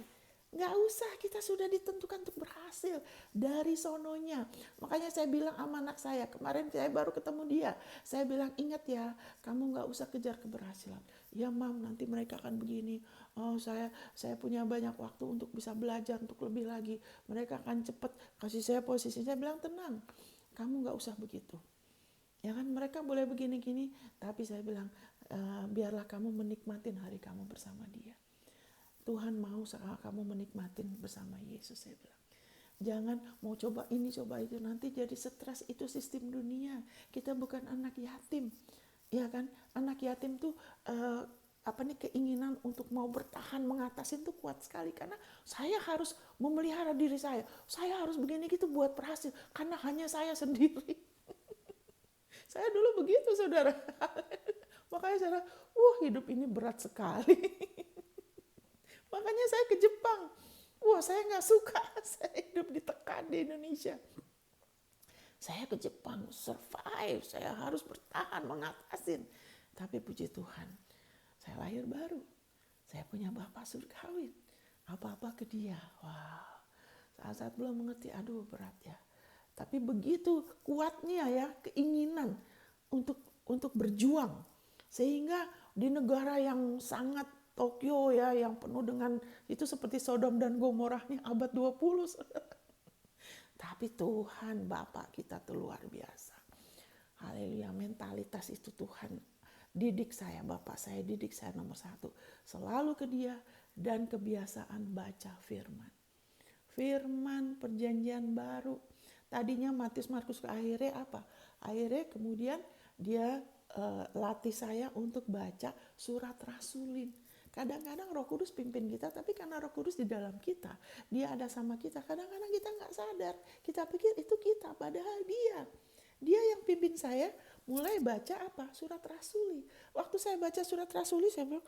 Nggak usah, kita sudah ditentukan untuk berhasil dari sononya. Makanya saya bilang sama anak saya, kemarin saya baru ketemu dia. Saya bilang, ingat ya, kamu nggak usah kejar keberhasilan. Ya mam, nanti mereka akan begini. Oh saya punya banyak waktu untuk bisa belajar, untuk lebih lagi. Mereka akan cepat kasih saya posisi. Saya bilang, tenang, kamu nggak usah begitu. Ya kan mereka boleh begini-gini, tapi saya bilang, biarlah kamu menikmatin hari kamu bersama Dia. Tuhan mau kamu menikmatin bersama Yesus, saya bilang. Jangan mau coba ini, coba itu, nanti jadi stres. Itu sistem dunia. Kita bukan anak yatim. Ya kan? Anak yatim tuh keinginan untuk mau bertahan mengatasi itu kuat sekali, karena saya harus memelihara diri saya. Saya harus begini gitu buat berhasil, karena hanya saya sendiri. Saya dulu begitu, saudara. Makanya saya, hidup ini berat sekali. Makanya saya ke Jepang. Saya nggak suka saya hidup ditekan di Indonesia. Saya ke Jepang, survive. Saya harus bertahan, mengatasin. Tapi puji Tuhan, saya lahir baru. Saya punya bapak surgawi. Apa-apa ke Dia. Wow. Saat-saat belum mengerti, aduh berat ya. Tapi begitu kuatnya ya keinginan untuk berjuang. Sehingga di negara yang sangat Tokyo ya, yang penuh dengan itu seperti Sodom dan Gomorrahnya abad 20. Tapi Tuhan Bapa kita tuh luar biasa. Haleluya, mentalitas itu Tuhan didik saya, Bapak saya didik saya nomor 1. Selalu ke Dia dan kebiasaan baca firman. Firman perjanjian baru. Tadinya Matius, Markus, ke akhirnya apa? Akhirnya kemudian dia latih saya untuk baca surat rasulin. Kadang-kadang Roh Kudus pimpin kita, tapi karena Roh Kudus di dalam kita, Dia ada sama kita. Kadang-kadang kita nggak sadar, kita pikir itu kita, padahal Dia yang pimpin saya mulai baca apa? Surat rasuli. Waktu saya baca surat rasuli, saya bilang,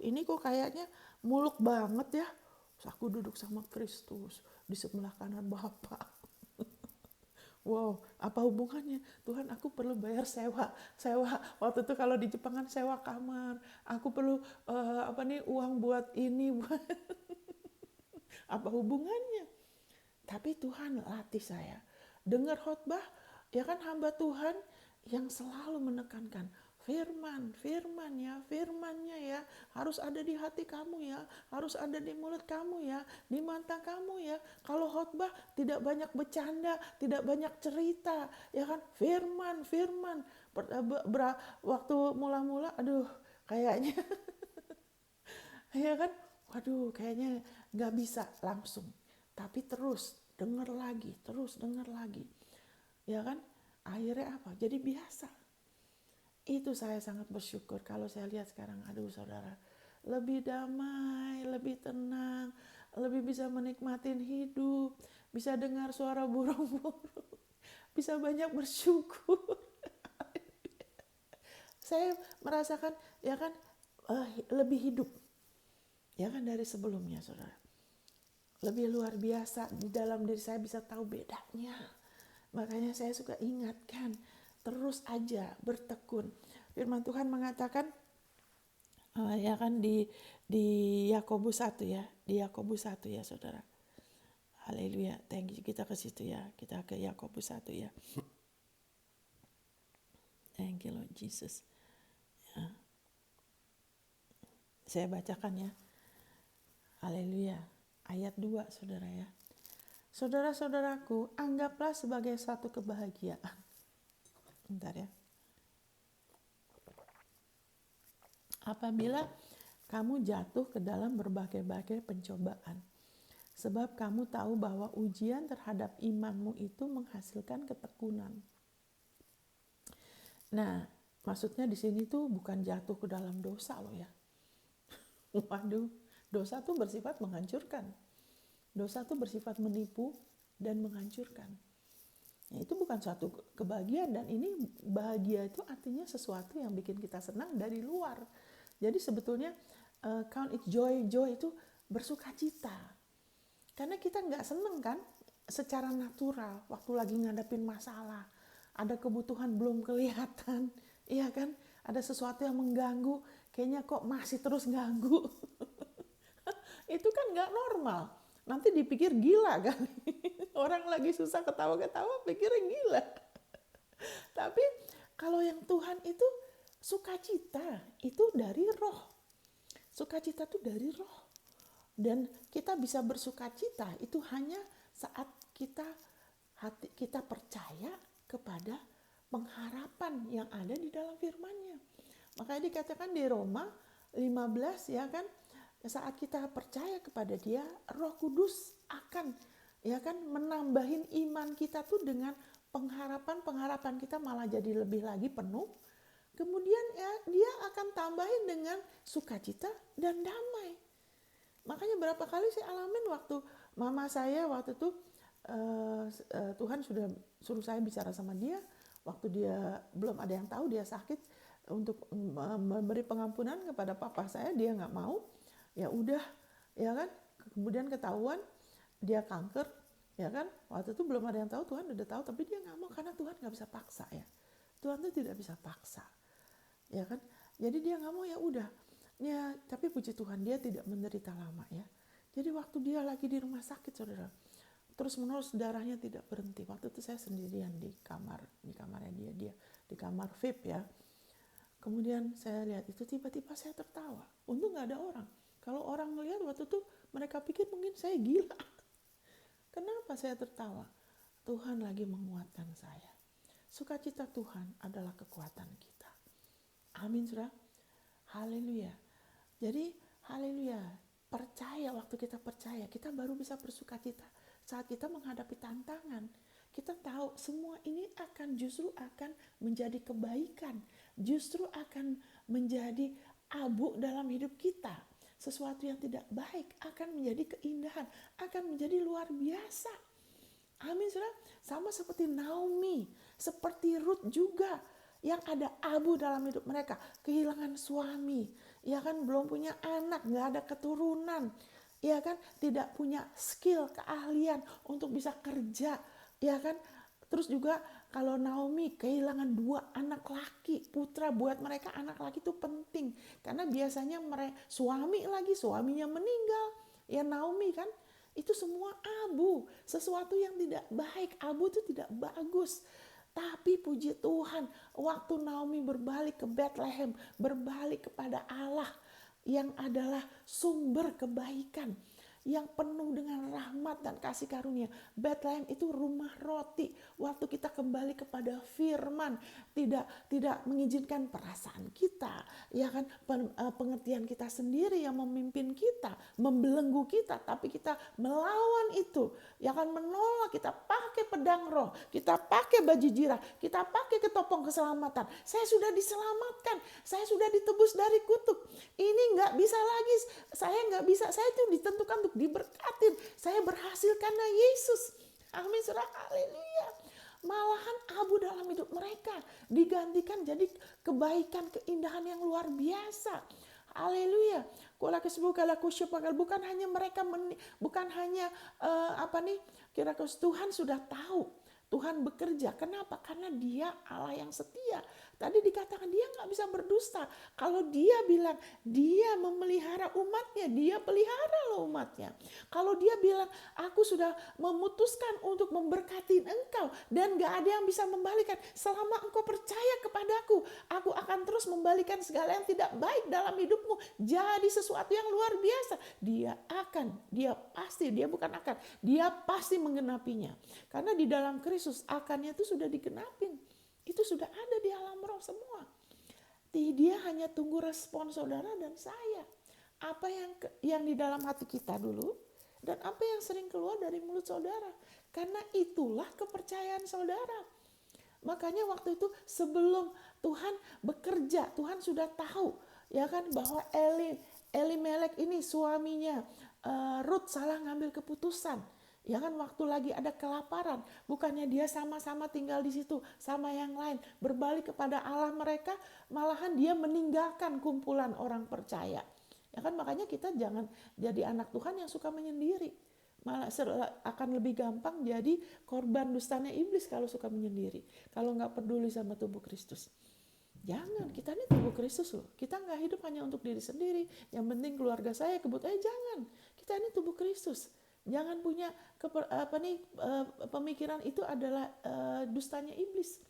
ini kok kayaknya muluk banget ya. Terus aku duduk sama Kristus di sebelah kanan Bapa. Wow, apa hubungannya? Tuhan, aku perlu bayar sewa. Waktu itu kalau di Jepang kan sewa kamar. Aku perlu uang buat ini, buat apa hubungannya? Tapi Tuhan latih saya. Dengar khotbah, ya kan hamba Tuhan yang selalu menekankan firmannya ya, harus ada di hati kamu ya, harus ada di mulut kamu ya, di mata kamu ya. Kalau khotbah tidak banyak bercanda, tidak banyak cerita, ya kan, firman. Waktu mula-mula, kayaknya, ya kan, kayaknya nggak bisa langsung, tapi terus dengar lagi, ya kan, akhirnya apa? Jadi biasa. Itu saya sangat bersyukur. Kalau saya lihat sekarang, saudara, lebih damai, lebih tenang, lebih bisa menikmatin hidup, bisa dengar suara burung-burung, bisa banyak bersyukur. Saya merasakan, ya kan, lebih hidup, ya kan, dari sebelumnya, saudara. Lebih luar biasa, di dalam diri saya bisa tahu bedanya. Makanya saya suka ingatkan, terus aja bertekun. Firman Tuhan mengatakan, ya kan, di Yakobus 1 ya, di Yakobus 1 ya, saudara. Haleluya, thank you. Kita ke situ ya, kita ke Yakobus 1 ya. Thank you Lord Jesus. Ya. Saya bacakan ya. Haleluya. Ayat 2, saudara ya. Saudara-saudaraku, anggaplah sebagai satu kebahagiaan. Bentar ya. Apabila kamu jatuh ke dalam berbagai-bagai pencobaan, Sebab kamu tahu bahwa ujian terhadap imanmu itu menghasilkan ketekunan. Nah, maksudnya di sini tuh bukan jatuh ke dalam dosa loh ya. Waduh, dosa tuh bersifat menghancurkan. Dosa tuh bersifat menipu dan menghancurkan. Nah, itu bukan suatu kebahagiaan, dan ini bahagia itu artinya sesuatu yang bikin kita senang dari luar. Jadi sebetulnya count it joy itu bersukacita. Karena kita nggak seneng kan secara natural waktu lagi ngadepin masalah. Ada kebutuhan belum kelihatan, iya kan? Ada sesuatu yang mengganggu, kayaknya kok masih terus ganggu. Itu kan nggak normal. Nanti dipikir gila kan. Orang lagi susah ketawa-ketawa pikirnya gila. Tapi kalau yang Tuhan itu sukacita, itu dari roh. Sukacita itu dari roh. Dan kita bisa bersukacita itu hanya saat kita percaya kepada pengharapan yang ada di dalam firman-Nya. Makanya dikatakan di Roma 15 ya kan, saat kita percaya kepada Dia, Roh Kudus akan ya kan menambahin iman kita tuh dengan pengharapan kita malah jadi lebih lagi penuh. Kemudian ya Dia akan tambahin dengan sukacita dan damai. Makanya berapa kali saya alamin waktu mama saya waktu itu Tuhan sudah suruh saya bicara sama dia waktu dia belum ada yang tahu dia sakit, untuk memberi pengampunan kepada papa saya, dia nggak mau. Ya udah, ya kan. Kemudian ketahuan dia kanker, ya kan. Waktu itu belum ada yang tahu, Tuhan udah tahu, tapi dia nggak mau karena Tuhan nggak bisa paksa ya. Tuhan itu tidak bisa paksa, ya kan. Jadi dia nggak mau, ya udah. Ya, tapi puji Tuhan dia tidak menderita lama ya. Jadi waktu dia lagi di rumah sakit, saudara, terus menerus darahnya tidak berhenti. Waktu itu saya sendirian di kamarnya dia di kamar VIP ya. Kemudian saya lihat itu, tiba-tiba saya tertawa. Untung nggak ada orang. Kalau orang melihat waktu itu, mereka pikir mungkin saya gila. Kenapa saya tertawa? Tuhan lagi menguatkan saya. Sukacita Tuhan adalah kekuatan kita. Amin, saudara. Haleluya. Jadi, haleluya. Percaya, waktu kita percaya, kita baru bisa bersukacita. Saat kita menghadapi tantangan, kita tahu semua ini justru akan menjadi kebaikan, justru akan menjadi abu dalam hidup kita. Sesuatu yang tidak baik akan menjadi keindahan, akan menjadi luar biasa. Amin, saudara. Sama seperti Naomi, seperti Ruth juga, yang ada abu dalam hidup mereka, kehilangan suami, ya kan, belum punya anak, nggak ada keturunan, ya kan, tidak punya skill, keahlian untuk bisa kerja, ya kan. Terus juga kalau Naomi kehilangan 2 anak laki, putra, buat mereka anak laki itu penting, karena biasanya suaminya meninggal, ya Naomi kan, itu semua abu, sesuatu yang tidak baik. Abu itu tidak bagus. Tapi puji Tuhan, waktu Naomi berbalik ke Bethlehem, berbalik kepada Allah yang adalah sumber kebaikan, yang penuh dengan rahmat dan kasih karunia. Bethlehem itu rumah roti. Waktu kita kembali kepada firman, tidak mengizinkan perasaan kita, ya kan, pengertian kita sendiri yang memimpin kita, membelenggu kita, tapi kita melawan itu, ya kan, menolak. Kita pakai pedang roh, kita pakai baju jirah, kita pakai ketopong keselamatan. Saya sudah diselamatkan, saya sudah ditebus dari kutuk. Ini nggak bisa lagi, saya nggak bisa, saya itu ditentukan untuk diberkatin. Saya berhasil karena Yesus. Amin, saudara. Haleluya. Malahan abu dalam hidup mereka digantikan jadi kebaikan, keindahan yang luar biasa. Haleluya. Bukan hanya mereka, bukan hanya kira-kira Tuhan sudah tahu. Tuhan bekerja. Kenapa? Karena Dia Allah yang setia. Tadi dikatakan Dia nggak bisa berdusta. Kalau Dia bilang Dia memelihara umatnya, Dia pelihara loh umatnya. Kalau Dia bilang aku sudah memutuskan untuk memberkati engkau dan nggak ada yang bisa membalikan. Selama engkau percaya kepadaku, aku akan terus membalikan segala yang tidak baik dalam hidupmu jadi sesuatu yang luar biasa. Dia pasti menggenapinya. Karena di dalam Kristus akannya itu sudah digenapin. Itu sudah ada di alam roh semua. Dia hanya tunggu respon saudara dan saya. Apa yang di dalam hati kita dulu, Dan apa yang sering keluar dari mulut saudara? Karena itulah kepercayaan saudara. Makanya waktu itu sebelum Tuhan bekerja, Tuhan sudah tahu ya kan bahwa Elimelek ini suaminya Rut salah ngambil keputusan. Ya kan waktu lagi ada kelaparan, bukannya dia sama-sama tinggal di situ sama yang lain, berbalik kepada Allah mereka, malahan dia meninggalkan kumpulan orang percaya. Ya kan makanya kita jangan jadi anak Tuhan yang suka menyendiri. Malah akan lebih gampang jadi korban dustanya iblis kalau suka menyendiri. Kalau nggak peduli sama tubuh Kristus. Jangan, kita ini tubuh Kristus loh. Kita nggak hidup hanya untuk diri sendiri. Yang penting keluarga saya jangan. Kita ini tubuh Kristus. Jangan punya pemikiran itu adalah dustanya iblis.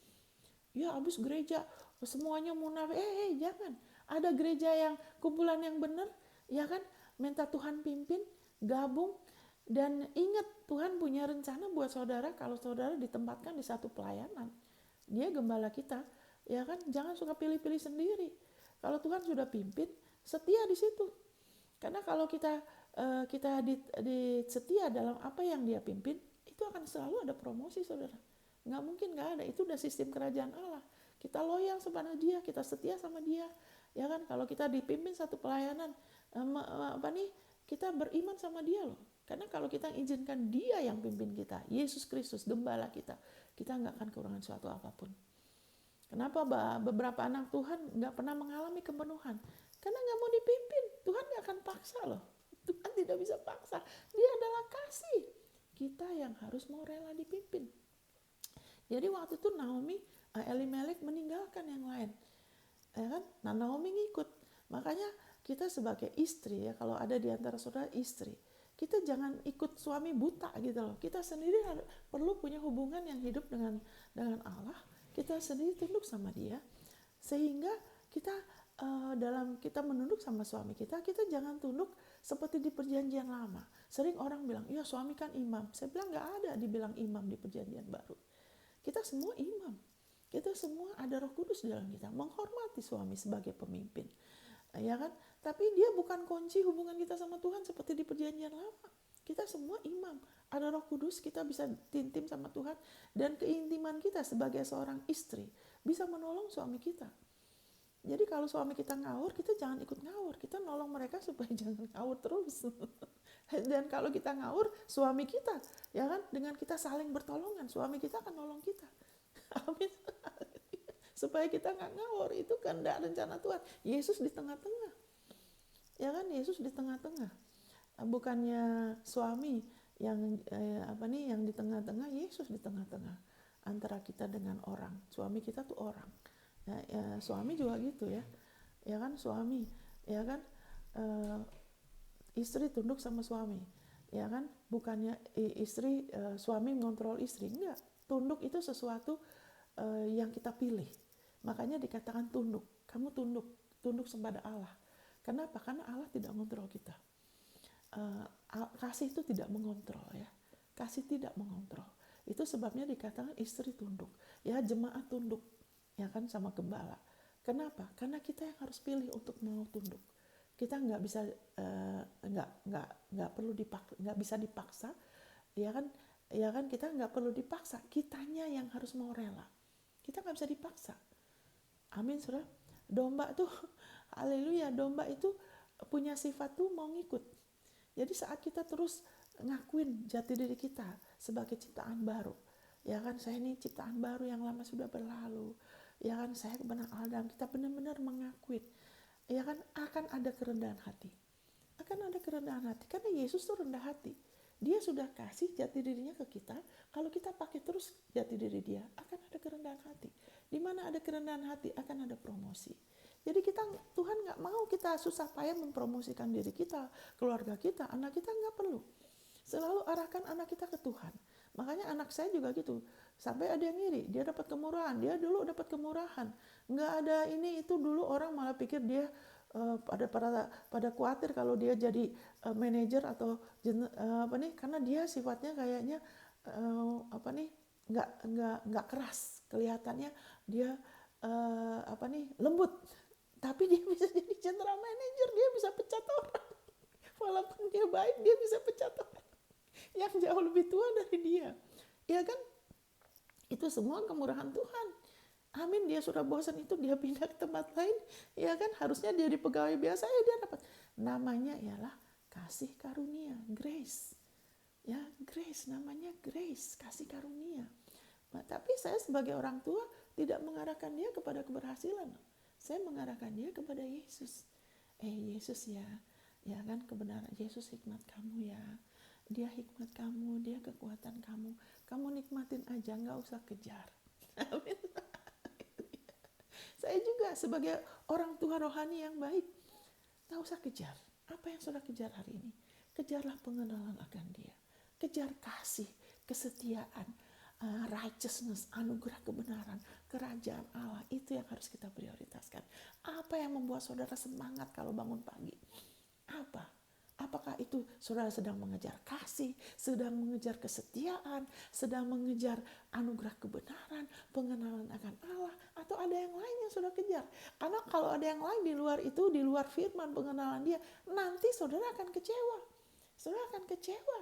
Ya habis gereja semuanya munafik. Jangan. Ada gereja yang kumpulan yang benar, ya kan? Minta Tuhan pimpin, gabung. Dan ingat, Tuhan punya rencana buat saudara kalau saudara ditempatkan di satu pelayanan. Dia gembala kita, ya kan? Jangan suka pilih-pilih sendiri. Kalau Tuhan sudah pimpin, setia di situ. Karena kalau kita setia dalam apa yang dia pimpin, itu akan selalu ada promosi, saudara. Nggak mungkin nggak ada. Itu udah sistem kerajaan Allah. Kita loyal sama dia, kita setia sama dia. Ya kan? Kalau kita dipimpin satu pelayanan, kita beriman sama dia loh. Karena kalau kita izinkan dia yang pimpin kita, Yesus Kristus, gembala kita nggak akan kekurangan suatu apapun. Kenapa beberapa anak Tuhan nggak pernah mengalami kepenuhan? Karena nggak mau dipimpin. Tuhan nggak akan paksa loh. Tuhan tidak bisa paksa. Dia adalah kasih. Kita yang harus mau rela dipimpin. Jadi waktu itu Elimelek meninggalkan yang lain. Ya kan? Nah Naomi ngikut. Makanya kita sebagai istri ya, kalau ada di antara saudara istri, kita jangan ikut suami buta gitu loh. Kita sendiri perlu punya hubungan yang hidup dengan Allah. Kita sendiri tunduk sama dia. Sehingga kita dalam kita menunduk sama suami kita jangan tunduk seperti di perjanjian lama. Sering orang bilang, ya suami kan imam. Saya bilang nggak ada dibilang imam di perjanjian baru. Kita semua imam. Kita semua ada Roh Kudus di dalam kita. Menghormati suami sebagai pemimpin. Ya kan? Tapi dia bukan kunci hubungan kita sama Tuhan seperti di perjanjian lama. Kita semua imam. Ada Roh Kudus, kita bisa intim sama Tuhan. Dan keintiman kita sebagai seorang istri bisa menolong suami kita. Jadi kalau suami kita ngawur, kita jangan ikut ngawur. Kita nolong mereka supaya jangan ngawur terus. Dan kalau kita ngawur, suami kita, ya kan, dengan kita saling bertolongan, suami kita akan nolong kita. Amin. Supaya kita nggak ngawur, itu kan tidak rencana Tuhan. Yesus di tengah-tengah, ya kan, Yesus di tengah-tengah. Bukannya suami yang yang di tengah-tengah, Yesus di tengah-tengah antara kita dengan orang. Suami kita tuh orang. Ya, suami juga gitu ya kan, suami, ya kan, istri tunduk sama suami, ya kan, bukannya suami mengontrol istri, enggak. Tunduk itu sesuatu yang kita pilih. Makanya dikatakan tunduk. Kamu tunduk kepada Allah. Kenapa? Karena Allah tidak mengontrol kita. Kasih itu tidak mengontrol ya. Kasih tidak mengontrol. Itu sebabnya dikatakan istri tunduk. Ya, jemaat tunduk. Ya kan, sama gembala. Kenapa? Karena kita yang harus pilih untuk mau tunduk. Kita nggak bisa nggak perlu dipaksa, nggak bisa dipaksa. Ya kan, kita nggak perlu dipaksa. Kitanya yang harus mau rela. Kita nggak bisa dipaksa. Amin, saudara. Domba tuh, haleluya, domba itu punya sifat tuh mau ngikut. Jadi saat kita terus ngakuin jati diri kita sebagai ciptaan baru, ya kan, saya ini ciptaan baru, yang lama sudah berlalu, ya kan, saya benar Allah, kita benar-benar mengakuin, ya kan, akan ada kerendahan hati. Akan ada kerendahan hati, karena Yesus tuh rendah hati. Dia sudah kasih jati dirinya ke kita. Kalau kita pakai terus jati diri dia, akan ada kerendahan hati. Di mana ada kerendahan hati, akan ada promosi. Jadi Tuhan nggak mau kita susah payah mempromosikan diri kita, keluarga kita, anak kita, nggak perlu. Selalu arahkan anak kita ke Tuhan. Makanya anak saya juga gitu. Sampai ada yang ngiri, dia dapat kemurahan, dia dulu dapat kemurahan. Nggak ada ini itu, dulu orang malah pikir dia pada khawatir kalau dia jadi manajer atau karena dia sifatnya kayaknya nggak keras, kelihatannya dia lembut, tapi dia bisa jadi general manager, dia bisa pecat orang. Walaupun dia baik, dia bisa pecat orang. yang jauh lebih tua dari dia. Ya kan? Itu semua kemurahan Tuhan. Amin, dia sudah bosan itu dia pindah ke tempat lain. Ya kan, harusnya dia di pegawai biasa, ya dia dapat. Namanya ialah kasih karunia, grace. Ya, grace, namanya grace, kasih karunia. Nah, tapi saya sebagai orang tua tidak mengarahkan dia kepada keberhasilan. Saya mengarahkan dia kepada Yesus. Yesus ya kan, kebenaran Yesus hikmat kamu ya. Dia hikmat kamu, dia kekuatan kamu. Kamu nikmatin aja, nggak usah kejar. Amin. Saya juga sebagai orang tua rohani yang baik, nggak usah kejar. Apa yang sudah kejar hari ini? Kejarlah pengenalan akan dia. Kejar kasih, kesetiaan, righteousness, anugerah kebenaran, kerajaan Allah. Itu yang harus kita prioritaskan. Apa yang membuat saudara semangat kalau bangun pagi? Apa? Apakah itu saudara sedang mengejar kasih, sedang mengejar kesetiaan, sedang mengejar anugerah kebenaran, pengenalan akan Allah, atau ada yang lain yang saudara kejar? Karena kalau ada yang lain di luar itu, di luar firman pengenalan dia, nanti saudara akan kecewa. Saudara akan kecewa.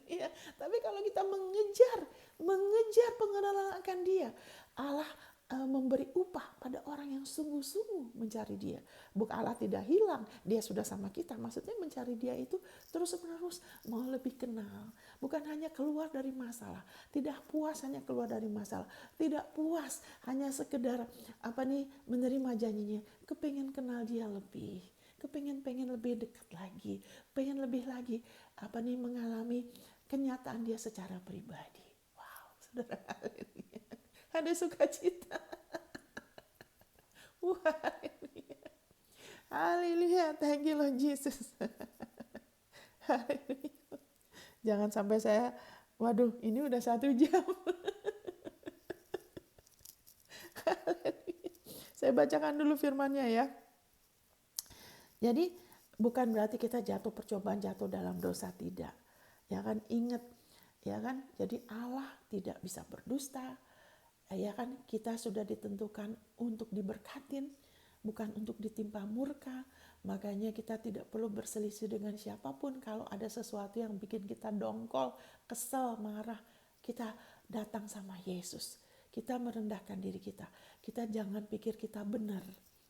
Ya, tapi kalau kita mengejar pengenalan akan dia, Allah memberi upah pada orang yang sungguh-sungguh mencari dia. Bukan Allah tidak hilang, dia sudah sama kita. Maksudnya mencari dia itu terus-menerus mau lebih kenal. Bukan hanya keluar dari masalah, tidak puas hanya keluar dari masalah, tidak puas hanya sekedar menerima janjinya, kepengen kenal dia lebih, kepengen lebih dekat lagi, pengen lebih lagi mengalami kenyataan dia secara pribadi. Wow, saudara, ada sukacita. Wah, haleluya, thank you Lord Jesus. Jangan sampai saya, waduh, ini udah 1 jam. Saya bacakan dulu firman-Nya ya. Jadi bukan berarti kita jatuh percobaan, jatuh dalam dosa, tidak. Ya kan, ingat, ya kan, jadi Allah tidak bisa berdusta. Ya kan, kita sudah ditentukan untuk diberkatin, bukan untuk ditimpa murka. Makanya kita tidak perlu berselisih dengan siapapun. Kalau ada sesuatu yang bikin kita dongkol, kesel, marah, kita datang sama Yesus. Kita merendahkan diri kita. Kita jangan pikir kita benar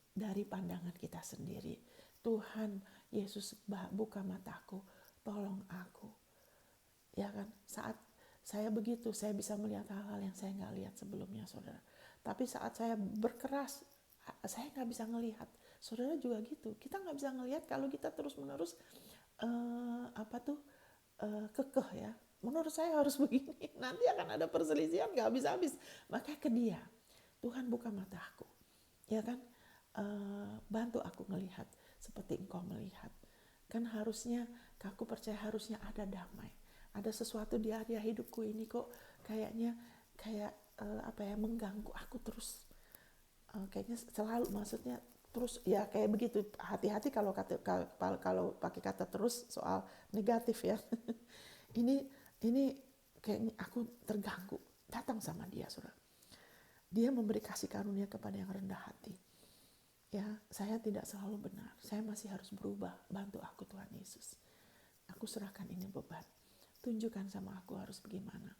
dari pandangan kita sendiri. Tuhan Yesus, buka mataku, tolong aku. Ya kan, saat saya begitu, saya bisa melihat hal-hal yang saya nggak lihat sebelumnya, saudara. Tapi saat saya berkeras, saya nggak bisa ngelihat. Saudara juga gitu. Kita nggak bisa ngelihat kalau kita terus-menerus kekeh ya. Menurut saya harus begini. Nanti akan ada perselisihan nggak habis-habis. Maka ke dia, Tuhan buka mataku, ya kan, bantu aku melihat seperti Engkau melihat. Kan harusnya, aku percaya harusnya ada damai. Ada sesuatu di area hidupku ini kok kayaknya mengganggu aku terus. Kayaknya selalu, maksudnya terus ya kayak begitu. Hati-hati kalau pakai kata terus soal negatif ya. ini kayaknya aku terganggu. Datang sama dia, saudara. Dia memberi kasih karunia kepada yang rendah hati. Ya, saya tidak selalu benar. Saya masih harus berubah. Bantu aku Tuhan Yesus. Aku serahkan ini beban. Tunjukkan sama aku harus bagaimana.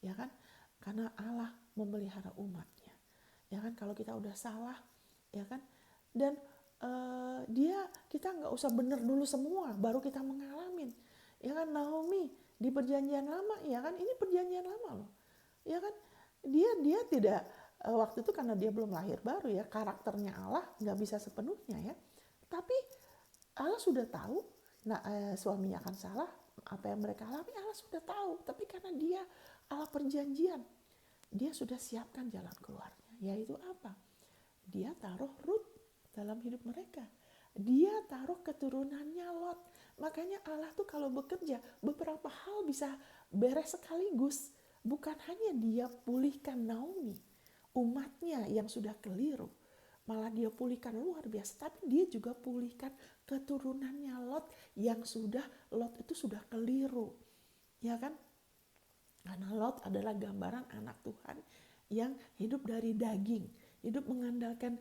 Ya kan? Karena Allah memelihara umatnya. Ya kan? Kalau kita udah salah, ya kan? Dan kita nggak usah benar dulu semua, baru kita mengalamin. Ya kan, Naomi di perjanjian lama, ya kan? Ini perjanjian lama loh. Ya kan? Dia tidak waktu itu karena dia belum lahir baru ya, karakternya Allah nggak bisa sepenuhnya ya. Tapi Allah sudah tahu, suaminya akan salah, apa yang mereka alami Allah sudah tahu. Tapi karena dia Allah perjanjian, dia sudah siapkan jalan keluarnya. Yaitu apa? Dia taruh Rut dalam hidup mereka. Dia taruh keturunannya Lot. Makanya Allah tuh kalau bekerja, beberapa hal bisa beres sekaligus. Bukan hanya dia pulihkan Naomi, umatnya yang sudah keliru, malah dia pulihkan luar biasa. Tapi dia juga pulihkan keturunannya Lot yang Lot itu sudah keliru, ya kan? Karena Lot adalah gambaran anak Tuhan yang hidup dari daging, hidup mengandalkan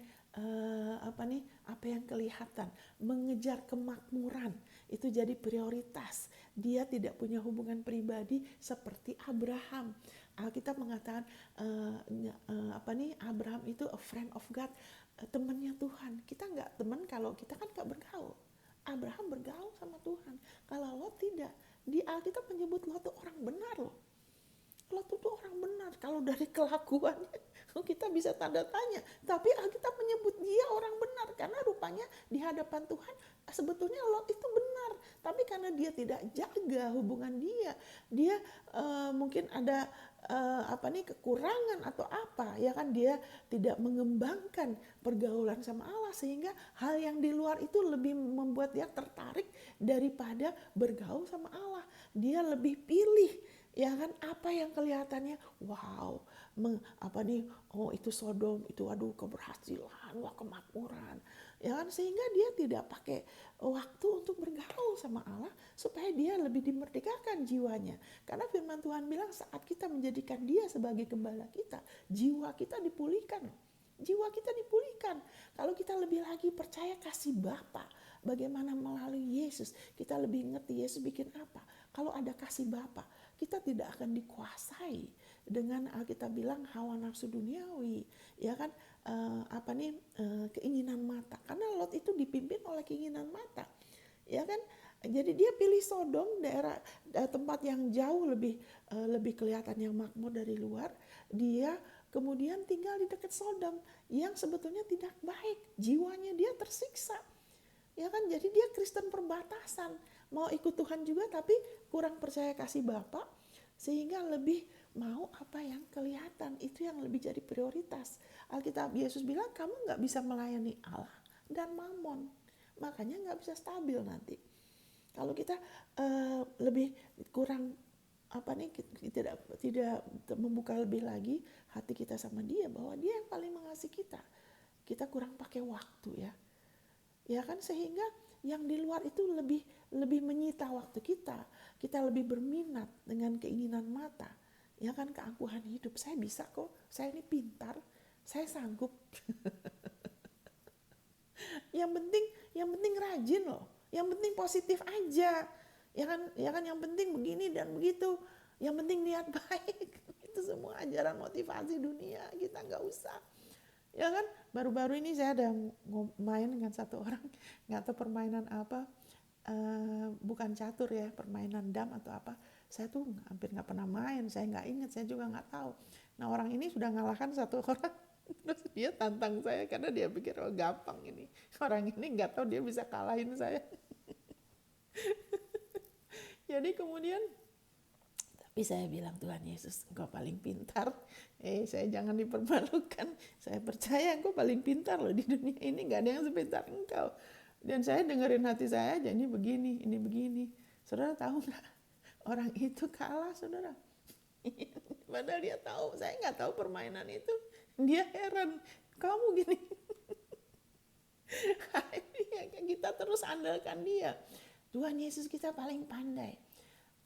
apa yang kelihatan, mengejar kemakmuran itu jadi prioritas. Dia tidak punya hubungan pribadi seperti Abraham. Alkitab mengatakan Abraham itu a friend of God, temannya Tuhan. Kita nggak teman kalau kita kan nggak bergaul. Abraham bergaul sama Tuhan. Kalau Lot tidak. Di Alkitab menyebut Lot itu orang benar loh. Lot itu orang benar. Kalau dari kelakuannya kita bisa tanda tanya. Tapi Alkitab menyebut dia orang benar. Karena rupanya di hadapan Tuhan sebetulnya Lot itu benar. Tapi karena dia tidak jaga hubungan dia mungkin ada kekurangan atau apa. Ya kan, dia tidak mengembangkan pergaulan sama Allah. Sehingga hal yang di luar itu lebih membuat dia tertarik daripada bergaul sama Allah. Dia lebih pilih, ya kan, apa yang kelihatannya wow, itu Sodom, itu aduh keberhasilan, wah kemakmuran, ya kan, sehingga dia tidak pakai waktu untuk bergaul sama Allah supaya dia lebih dimerdekakan jiwanya. Karena firman Tuhan bilang saat kita menjadikan dia sebagai gembala kita, jiwa kita dipulihkan. Jiwa kita dipulihkan. Kalau kita lebih lagi percaya kasih Bapa, bagaimana melalui Yesus, kita lebih ngerti Yesus bikin apa. Kalau ada kasih Bapa, kita tidak akan dikuasai dengan Alkitab bilang hawa nafsu duniawi, ya kan, keinginan mata. Karena Lot itu dipimpin oleh keinginan mata, ya kan. Jadi dia pilih Sodom, daerah tempat yang jauh lebih kelihatan yang makmur dari luar. Dia kemudian tinggal di dekat Sodom yang sebetulnya tidak baik, jiwanya dia tersiksa. Ya kan, jadi dia Kristen perbatasan, mau ikut Tuhan juga tapi kurang percaya kasih Bapa, sehingga lebih mau apa yang kelihatan, itu yang lebih jadi prioritas. Alkitab Yesus bilang kamu nggak bisa melayani Allah dan mamon, makanya nggak bisa stabil nanti. Kalau kita lebih kurang tidak membuka lebih lagi hati kita sama dia, bahwa dia yang paling mengasihi kita kurang pakai waktu, ya kan, sehingga yang di luar itu lebih menyita waktu kita lebih berminat dengan keinginan mata, ya kan, keangkuhan hidup. Saya bisa kok, saya ini pintar, saya sanggup. yang penting rajin loh, yang penting positif aja, ya kan, yang penting begini dan begitu, yang penting niat baik. Itu semua ajaran motivasi dunia, kita nggak usah. Ya kan, baru-baru ini saya ada main dengan satu orang, nggak tahu permainan apa, bukan catur ya, permainan dam atau apa. Saya tuh hampir nggak pernah main, saya nggak ingat, saya juga nggak tahu. Nah orang ini sudah ngalahkan satu orang, terus dia tantang saya karena dia pikir oh gampang ini. Orang ini nggak tahu dia bisa kalahin saya. Jadi kemudian, tapi saya bilang Tuhan Yesus, engkau paling pintar. Saya jangan dipermalukan. Saya percaya engkau paling pintar loh di dunia ini, nggak ada yang sepintar engkau. Dan saya dengerin hati saya aja, ini begini. Saudara tahu nggak? Orang itu kalah, saudara. Padahal dia tahu, saya nggak tahu permainan itu. Dia heran, kamu gini. Kita terus andalkan dia. Tuhan Yesus kita paling pandai.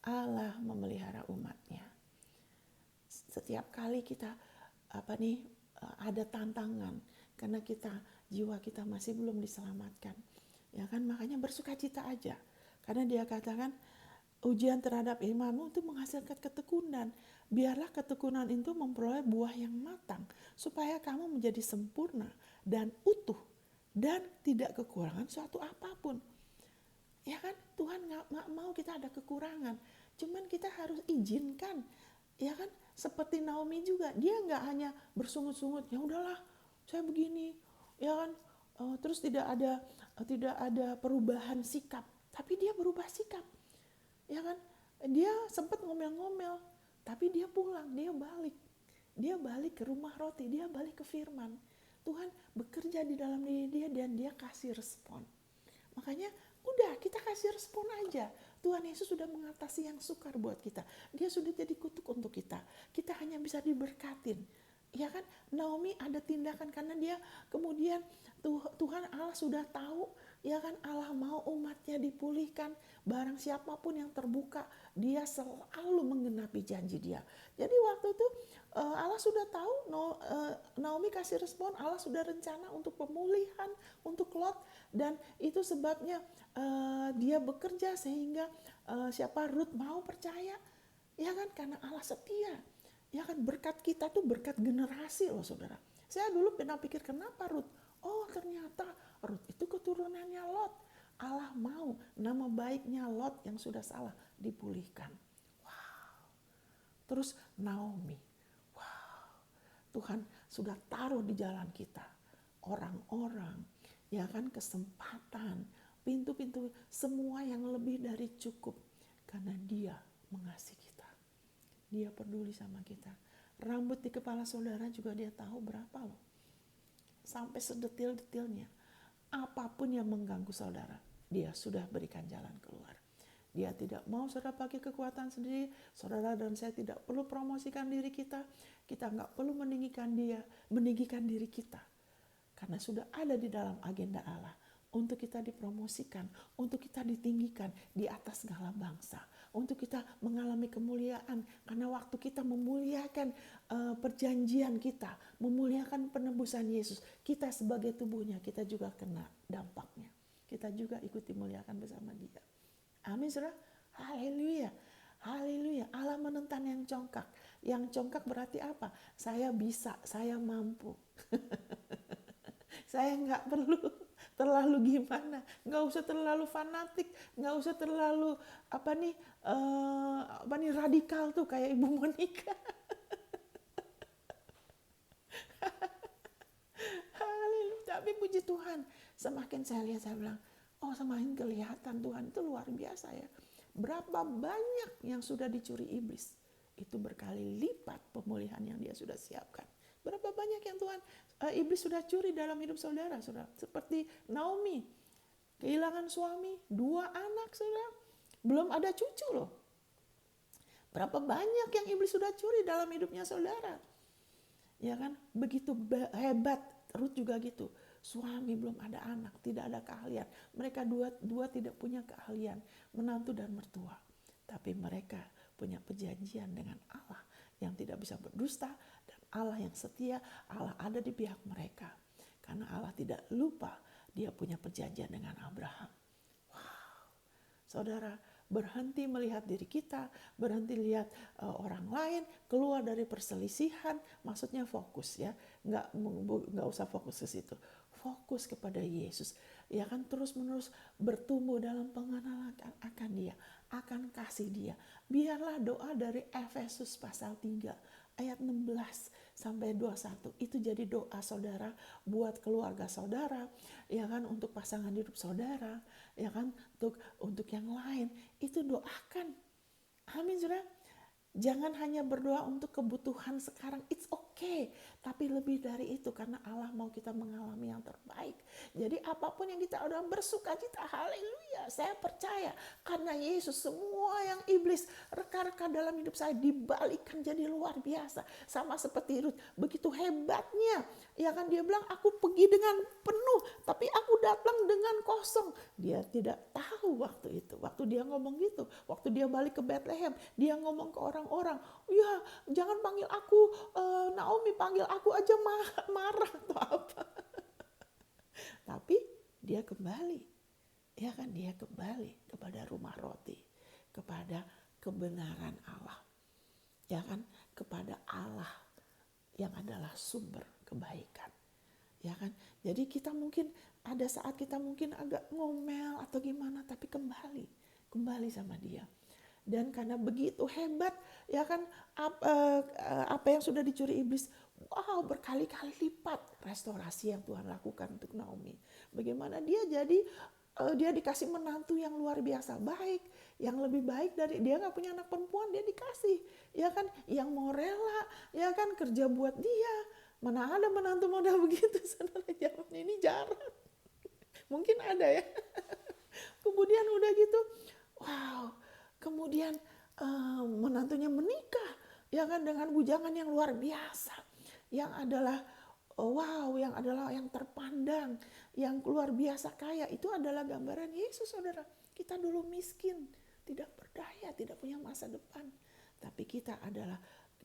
Allah memelihara umatnya. Setiap kali kita ada tantangan karena jiwa kita masih belum diselamatkan, ya kan, makanya bersukacita aja. Karena dia katakan ujian terhadap imanmu itu menghasilkan ketekunan. Biarlah ketekunan itu memperoleh buah yang matang supaya kamu menjadi sempurna dan utuh dan tidak kekurangan suatu apapun. Ya kan, Tuhan nggak mau kita ada kekurangan, cuman kita harus izinkan, ya kan. Seperti Naomi juga, dia nggak hanya bersungut-sungut, ya udahlah saya begini, ya kan, terus tidak ada perubahan sikap, tapi dia berubah sikap, ya kan. Dia sempat ngomel-ngomel, tapi dia pulang, dia balik ke rumah roti, dia balik ke firman Tuhan, bekerja di dalam diri dia dan dia kasih respon. Makanya udah kita kasih respon aja. Tuhan Yesus sudah mengatasi yang sukar buat kita. Dia sudah jadi kutuk untuk kita. Kita hanya bisa diberkatin. Ya kan, Naomi ada tindakan karena dia kemudian Tuhan Allah sudah tahu, ya kan, Allah mau umatnya dipulihkan. Barang siapapun yang terbuka, dia selalu menggenapi janji dia. Jadi waktu itu Allah sudah tahu, Naomi kasih respon, Allah sudah rencana untuk pemulihan untuk Lot, dan itu sebabnya dia bekerja sehingga siapa Ruth mau percaya, ya kan, karena Allah setia. Ya kan, berkat kita tuh berkat generasi loh saudara. Saya dulu pernah pikir kenapa Ruth? Oh ternyata Ruth itu keturunannya Lot. Allah mau nama baiknya Lot yang sudah salah dipulihkan. Terus Naomi, wow, Tuhan sudah taruh di jalan kita orang-orang, ya kan, kesempatan, pintu-pintu, semua yang lebih dari cukup, karena Dia mengasihi kita, Dia peduli sama kita. Rambut di kepala saudara juga Dia tahu berapa loh, sampai sedetil-detilnya. Apapun yang mengganggu saudara, Dia sudah berikan jalan keluar. Dia tidak mau saudara pakai kekuatan sendiri. Saudara dan saya tidak perlu promosikan diri kita. Kita nggak perlu meninggikan diri kita. Karena sudah ada di dalam agenda Allah. Untuk kita dipromosikan, untuk kita ditinggikan di atas segala bangsa. Untuk kita mengalami kemuliaan. Karena waktu kita memuliakan perjanjian kita, memuliakan penebusan Yesus, kita sebagai tubuhnya, kita juga kena dampaknya. Kita juga ikut dimuliakan bersama Dia. Amin saudara. Haleluya. Haleluya. Allah menentang yang congkak. Yang congkak berarti apa? Saya bisa, saya mampu. Saya nggak perlu terlalu gimana, nggak usah terlalu fanatik, nggak usah terlalu radikal tuh kayak Ibu Monica. Haleluya. Tapi puji Tuhan, semakin saya lihat saya bilang, oh semakin kelihatan Tuhan itu luar biasa ya. Berapa banyak yang sudah dicuri iblis, itu berkali lipat pemulihan yang Dia sudah siapkan. Berapa banyak yang Tuhan iblis sudah curi dalam hidup saudara. Seperti Naomi, kehilangan suami, 2 anak saudara, belum ada cucu loh. Berapa banyak yang iblis sudah curi dalam hidupnya saudara. Ya kan, begitu hebat. Ruth juga gitu. Suami belum ada anak, tidak ada keahlian. Mereka dua tidak punya keahlian, menantu dan mertua. Tapi mereka punya perjanjian dengan Allah yang tidak bisa berdusta, dan Allah yang setia. Allah ada di pihak mereka. Karena Allah tidak lupa Dia punya perjanjian dengan Abraham. Wow. Saudara, berhenti melihat diri kita, berhenti lihat orang lain, keluar dari perselisihan, maksudnya fokus ya, nggak usah fokus ke situ, fokus kepada Yesus, ya kan, terus menerus bertumbuh dalam pengenalan akan Dia, akan kasih Dia. Biarlah doa dari Efesus pasal 3 ayat 16 sampai 21 itu jadi doa saudara buat keluarga saudara, ya kan, untuk pasangan hidup saudara, ya kan, untuk yang lain, itu doakan. Amin saudara. Jangan hanya berdoa untuk kebutuhan sekarang, it's okay. Tapi lebih dari itu, karena Allah mau kita mengalami yang terbaik. Jadi apapun yang kita udah bersuka cita, haleluya. Saya percaya, karena Yesus semua yang iblis reka-reka dalam hidup saya dibalikkan jadi luar biasa. Sama seperti Ruth, begitu hebatnya. Ya kan, dia bilang, aku pergi dengan penuh, tapi aku datang dengan kosong. Dia tidak tahu waktu itu, waktu dia ngomong gitu, waktu dia balik ke Bethlehem, dia ngomong ke orang-orang, ya jangan panggil aku Naomi, panggil aku aja marah atau apa. Tapi dia kembali, ya kan, dia kembali kepada rumah roti, kepada kebenaran Allah, ya kan, kepada Allah yang adalah sumber kebaikan, ya kan. Jadi kita mungkin ada saat kita mungkin agak ngomel atau gimana, tapi kembali sama Dia. Dan karena begitu hebat, ya kan, apa yang sudah dicuri iblis, wow, berkali-kali lipat restorasi yang Tuhan lakukan untuk Naomi. Bagaimana dia dikasih menantu yang luar biasa baik, yang lebih baik dari dia, nggak punya anak perempuan, dia dikasih, ya kan, yang mau rela, ya kan, kerja buat dia. Mana ada menantu model begitu, saudara, zaman ini jarang. Mungkin ada ya. Kemudian udah gitu, wow, kemudian menantunya menikah, ya kan, dengan bujangan yang luar biasa, yang adalah yang terpandang, yang luar biasa kaya. Itu adalah gambaran Yesus, saudara. Kita dulu miskin, tidak berdaya, tidak punya masa depan, tapi kita adalah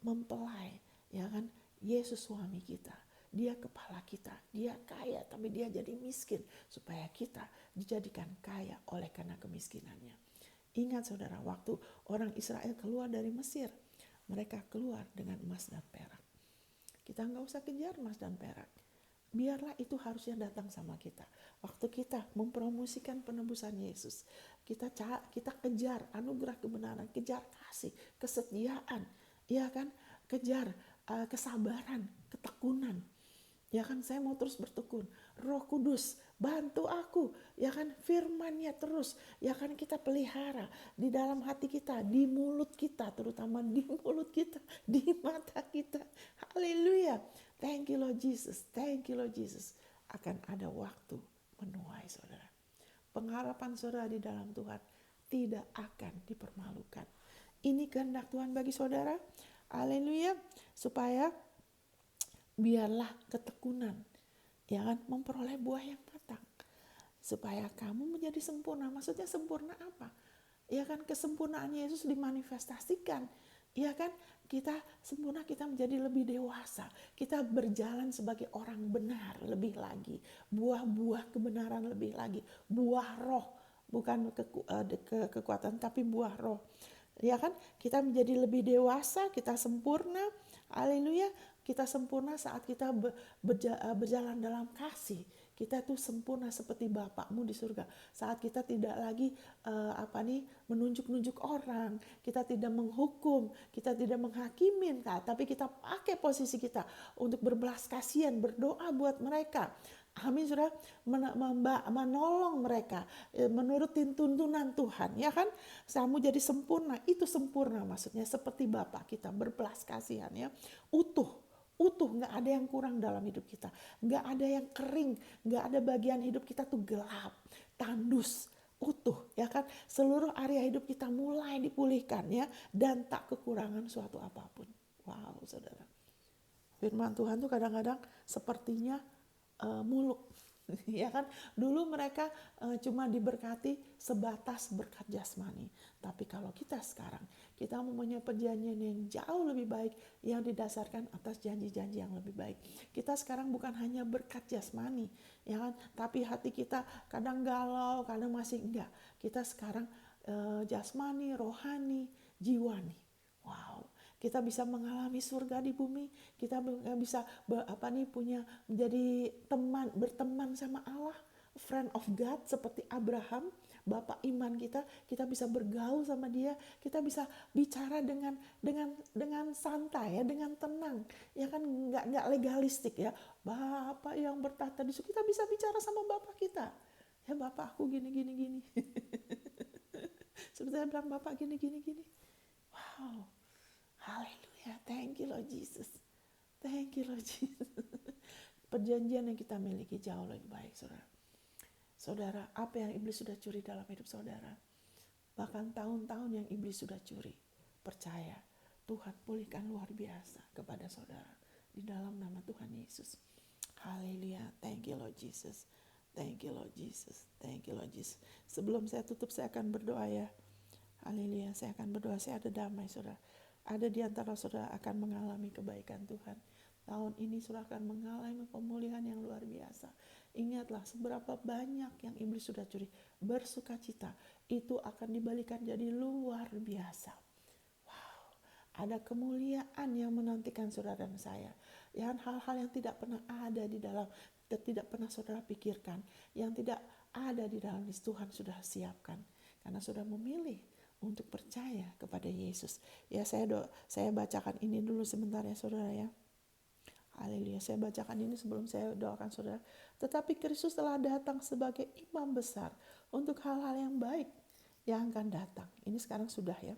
mempelai Ya kan? Yesus suami kita. Dia kepala kita. Dia kaya tapi dia jadi miskin supaya kita dijadikan kaya oleh karena kemiskinannya. Ingat saudara, waktu orang Israel keluar dari Mesir, mereka keluar dengan emas dan perak. Kita nggak usah kejar emas dan perak. Biarlah itu harusnya datang sama kita. Waktu kita mempromosikan penebusan Yesus, kita kejar anugerah kebenaran, kejar kasih, kesetiaan, ya kan? Kejar kesabaran, ketekunan. Ya kan, saya mau terus bertekun. Roh Kudus bantu aku, ya kan, firman-Nya terus, ya kan, kita pelihara di dalam hati kita, di mulut kita, terutama di mulut kita, di mata kita. Haleluya. Thank you Lord Jesus. Thank you Lord Jesus. Akan ada waktu menuai saudara. Pengharapan saudara di dalam Tuhan tidak akan dipermalukan. Ini kehendak Tuhan bagi saudara. Haleluya. Supaya biarlah ketekunan, ya kan, memperoleh buah yang matang. Supaya kamu menjadi sempurna. Maksudnya sempurna apa? Ya kan, kesempurnaan Yesus dimanifestasikan. Ya kan, kita sempurna, kita menjadi lebih dewasa. Kita berjalan sebagai orang benar lebih lagi. Buah-buah kebenaran lebih lagi. Buah roh, bukan kekuatan, tapi buah roh. Ya kan, kita menjadi lebih dewasa, kita sempurna. Haleluya. Kita sempurna saat kita berjalan dalam kasih. Kita tuh sempurna seperti Bapakmu di surga. Saat kita tidak lagi menunjuk-nunjuk orang, kita tidak menghukum, kita tidak menghakimin, tapi kita pakai posisi kita untuk berbelas kasihan, berdoa buat mereka. Amin, saudara, menolong mereka menurut tuntunan Tuhan, ya kan? Kamu jadi sempurna, itu sempurna maksudnya seperti Bapa kita berbelas kasihan, ya, utuh, nggak ada yang kurang dalam hidup kita, nggak ada yang kering, nggak ada bagian hidup kita tuh gelap, tandus, utuh, ya kan? Seluruh area hidup kita mulai dipulihkan, ya, dan tak kekurangan suatu apapun. Wow, saudara. Firman Tuhan tuh kadang-kadang sepertinya muluk, ya kan? Dulu mereka cuma diberkati sebatas berkat jasmani, tapi kalau kita sekarang, kita mempunyai perjanjian yang jauh lebih baik yang didasarkan atas janji-janji yang lebih baik. Kita sekarang bukan hanya berkat jasmani, ya kan? Tapi hati kita kadang galau, kadang masih enggak. Kita sekarang jasmani, rohani, jiwani. Wow. Kita bisa mengalami surga di bumi. Kita bisa punya menjadi berteman sama Allah, friend of God seperti Abraham, bapak iman kita. Kita bisa bergaul sama dia. Kita bisa bicara dengan santai, ya, dengan tenang. Ya kan, nggak legalistik, ya. Bapak yang bertata di surga, kita bisa bicara sama bapak kita. Ya, bapak aku gini. Seperti saya bilang, bapak gini. Wow. Haleluya, thank you Lord Jesus. Thank you Lord Jesus. Perjanjian yang kita miliki jauh lebih baik, saudara. Saudara, apa yang iblis sudah curi dalam hidup saudara? Bahkan tahun-tahun yang iblis sudah curi. Percaya, Tuhan pulihkan luar biasa kepada saudara. Di dalam nama Tuhan Yesus. Haleluya, thank you Lord Jesus. Thank you Lord Jesus. Thank you Lord Jesus. Sebelum saya tutup, saya akan berdoa, ya. Haleluya, saya akan berdoa. Saya ada damai, saudara. Ada di antara saudara akan mengalami kebaikan Tuhan. Tahun ini saudara akan mengalami pemulihan yang luar biasa. Ingatlah, seberapa banyak yang iblis sudah curi. Bersukacita, itu akan dibalikan jadi luar biasa. Wow, ada kemuliaan yang menantikan saudara dan saya. Yang hal-hal yang tidak pernah ada di dalam, tidak pernah saudara pikirkan, yang tidak ada di dalam list Tuhan sudah siapkan. Karena sudah memilih untuk percaya kepada Yesus. Ya, saya bacakan ini dulu sebentar, ya saudara, ya. Haleluya, saya bacakan ini sebelum saya doakan saudara. Tetapi Kristus telah datang sebagai imam besar untuk hal-hal yang baik yang akan datang. Ini sekarang sudah, ya.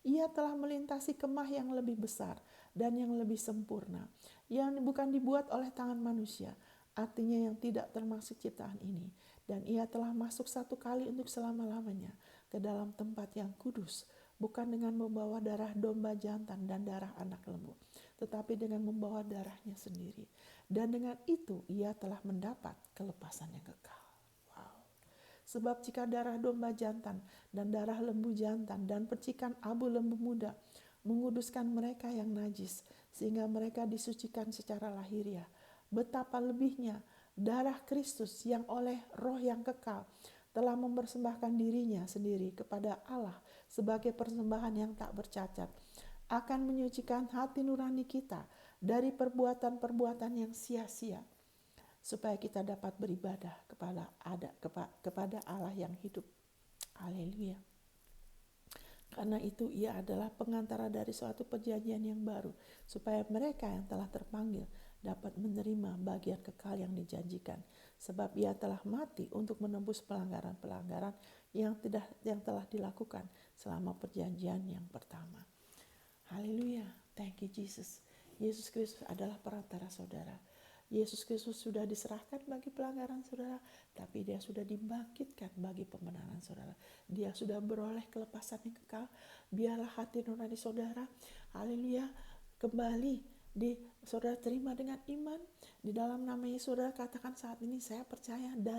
Ia telah melintasi kemah yang lebih besar dan yang lebih sempurna, yang bukan dibuat oleh tangan manusia, artinya yang tidak termasuk ciptaan ini. Dan ia telah masuk satu kali untuk selama-lamanya ke dalam tempat yang kudus, bukan dengan membawa darah domba jantan dan darah anak lembu, tetapi dengan membawa darahnya sendiri. Dan dengan itu ia telah mendapat kelepasan yang kekal. Wow. Sebab jika darah domba jantan dan darah lembu jantan dan percikan abu lembu muda menguduskan mereka yang najis, sehingga mereka disucikan secara lahiriah. Betapa lebihnya darah Kristus yang oleh roh yang kekal telah mempersembahkan dirinya sendiri kepada Allah sebagai persembahan yang tak bercacat, akan menyucikan hati nurani kita dari perbuatan-perbuatan yang sia-sia, supaya kita dapat beribadah kepada Allah yang hidup. Haleluya. Karena itu ia adalah pengantara dari suatu perjanjian yang baru, supaya mereka yang telah terpanggil dapat menerima bagian kekal yang dijanjikan. Sebab ia telah mati untuk menembus pelanggaran-pelanggaran yang telah dilakukan selama perjanjian yang pertama. Haleluya, thank you Jesus. Yesus Kristus adalah perantara saudara. Yesus Kristus sudah diserahkan bagi pelanggaran saudara, tapi dia sudah dibangkitkan bagi pembenaran saudara. Dia sudah beroleh kelepasan yang kekal. Biarlah hati nurani saudara, haleluya, kembali saudara terima dengan iman. Di dalam nama Yesus saudara katakan saat ini, saya percaya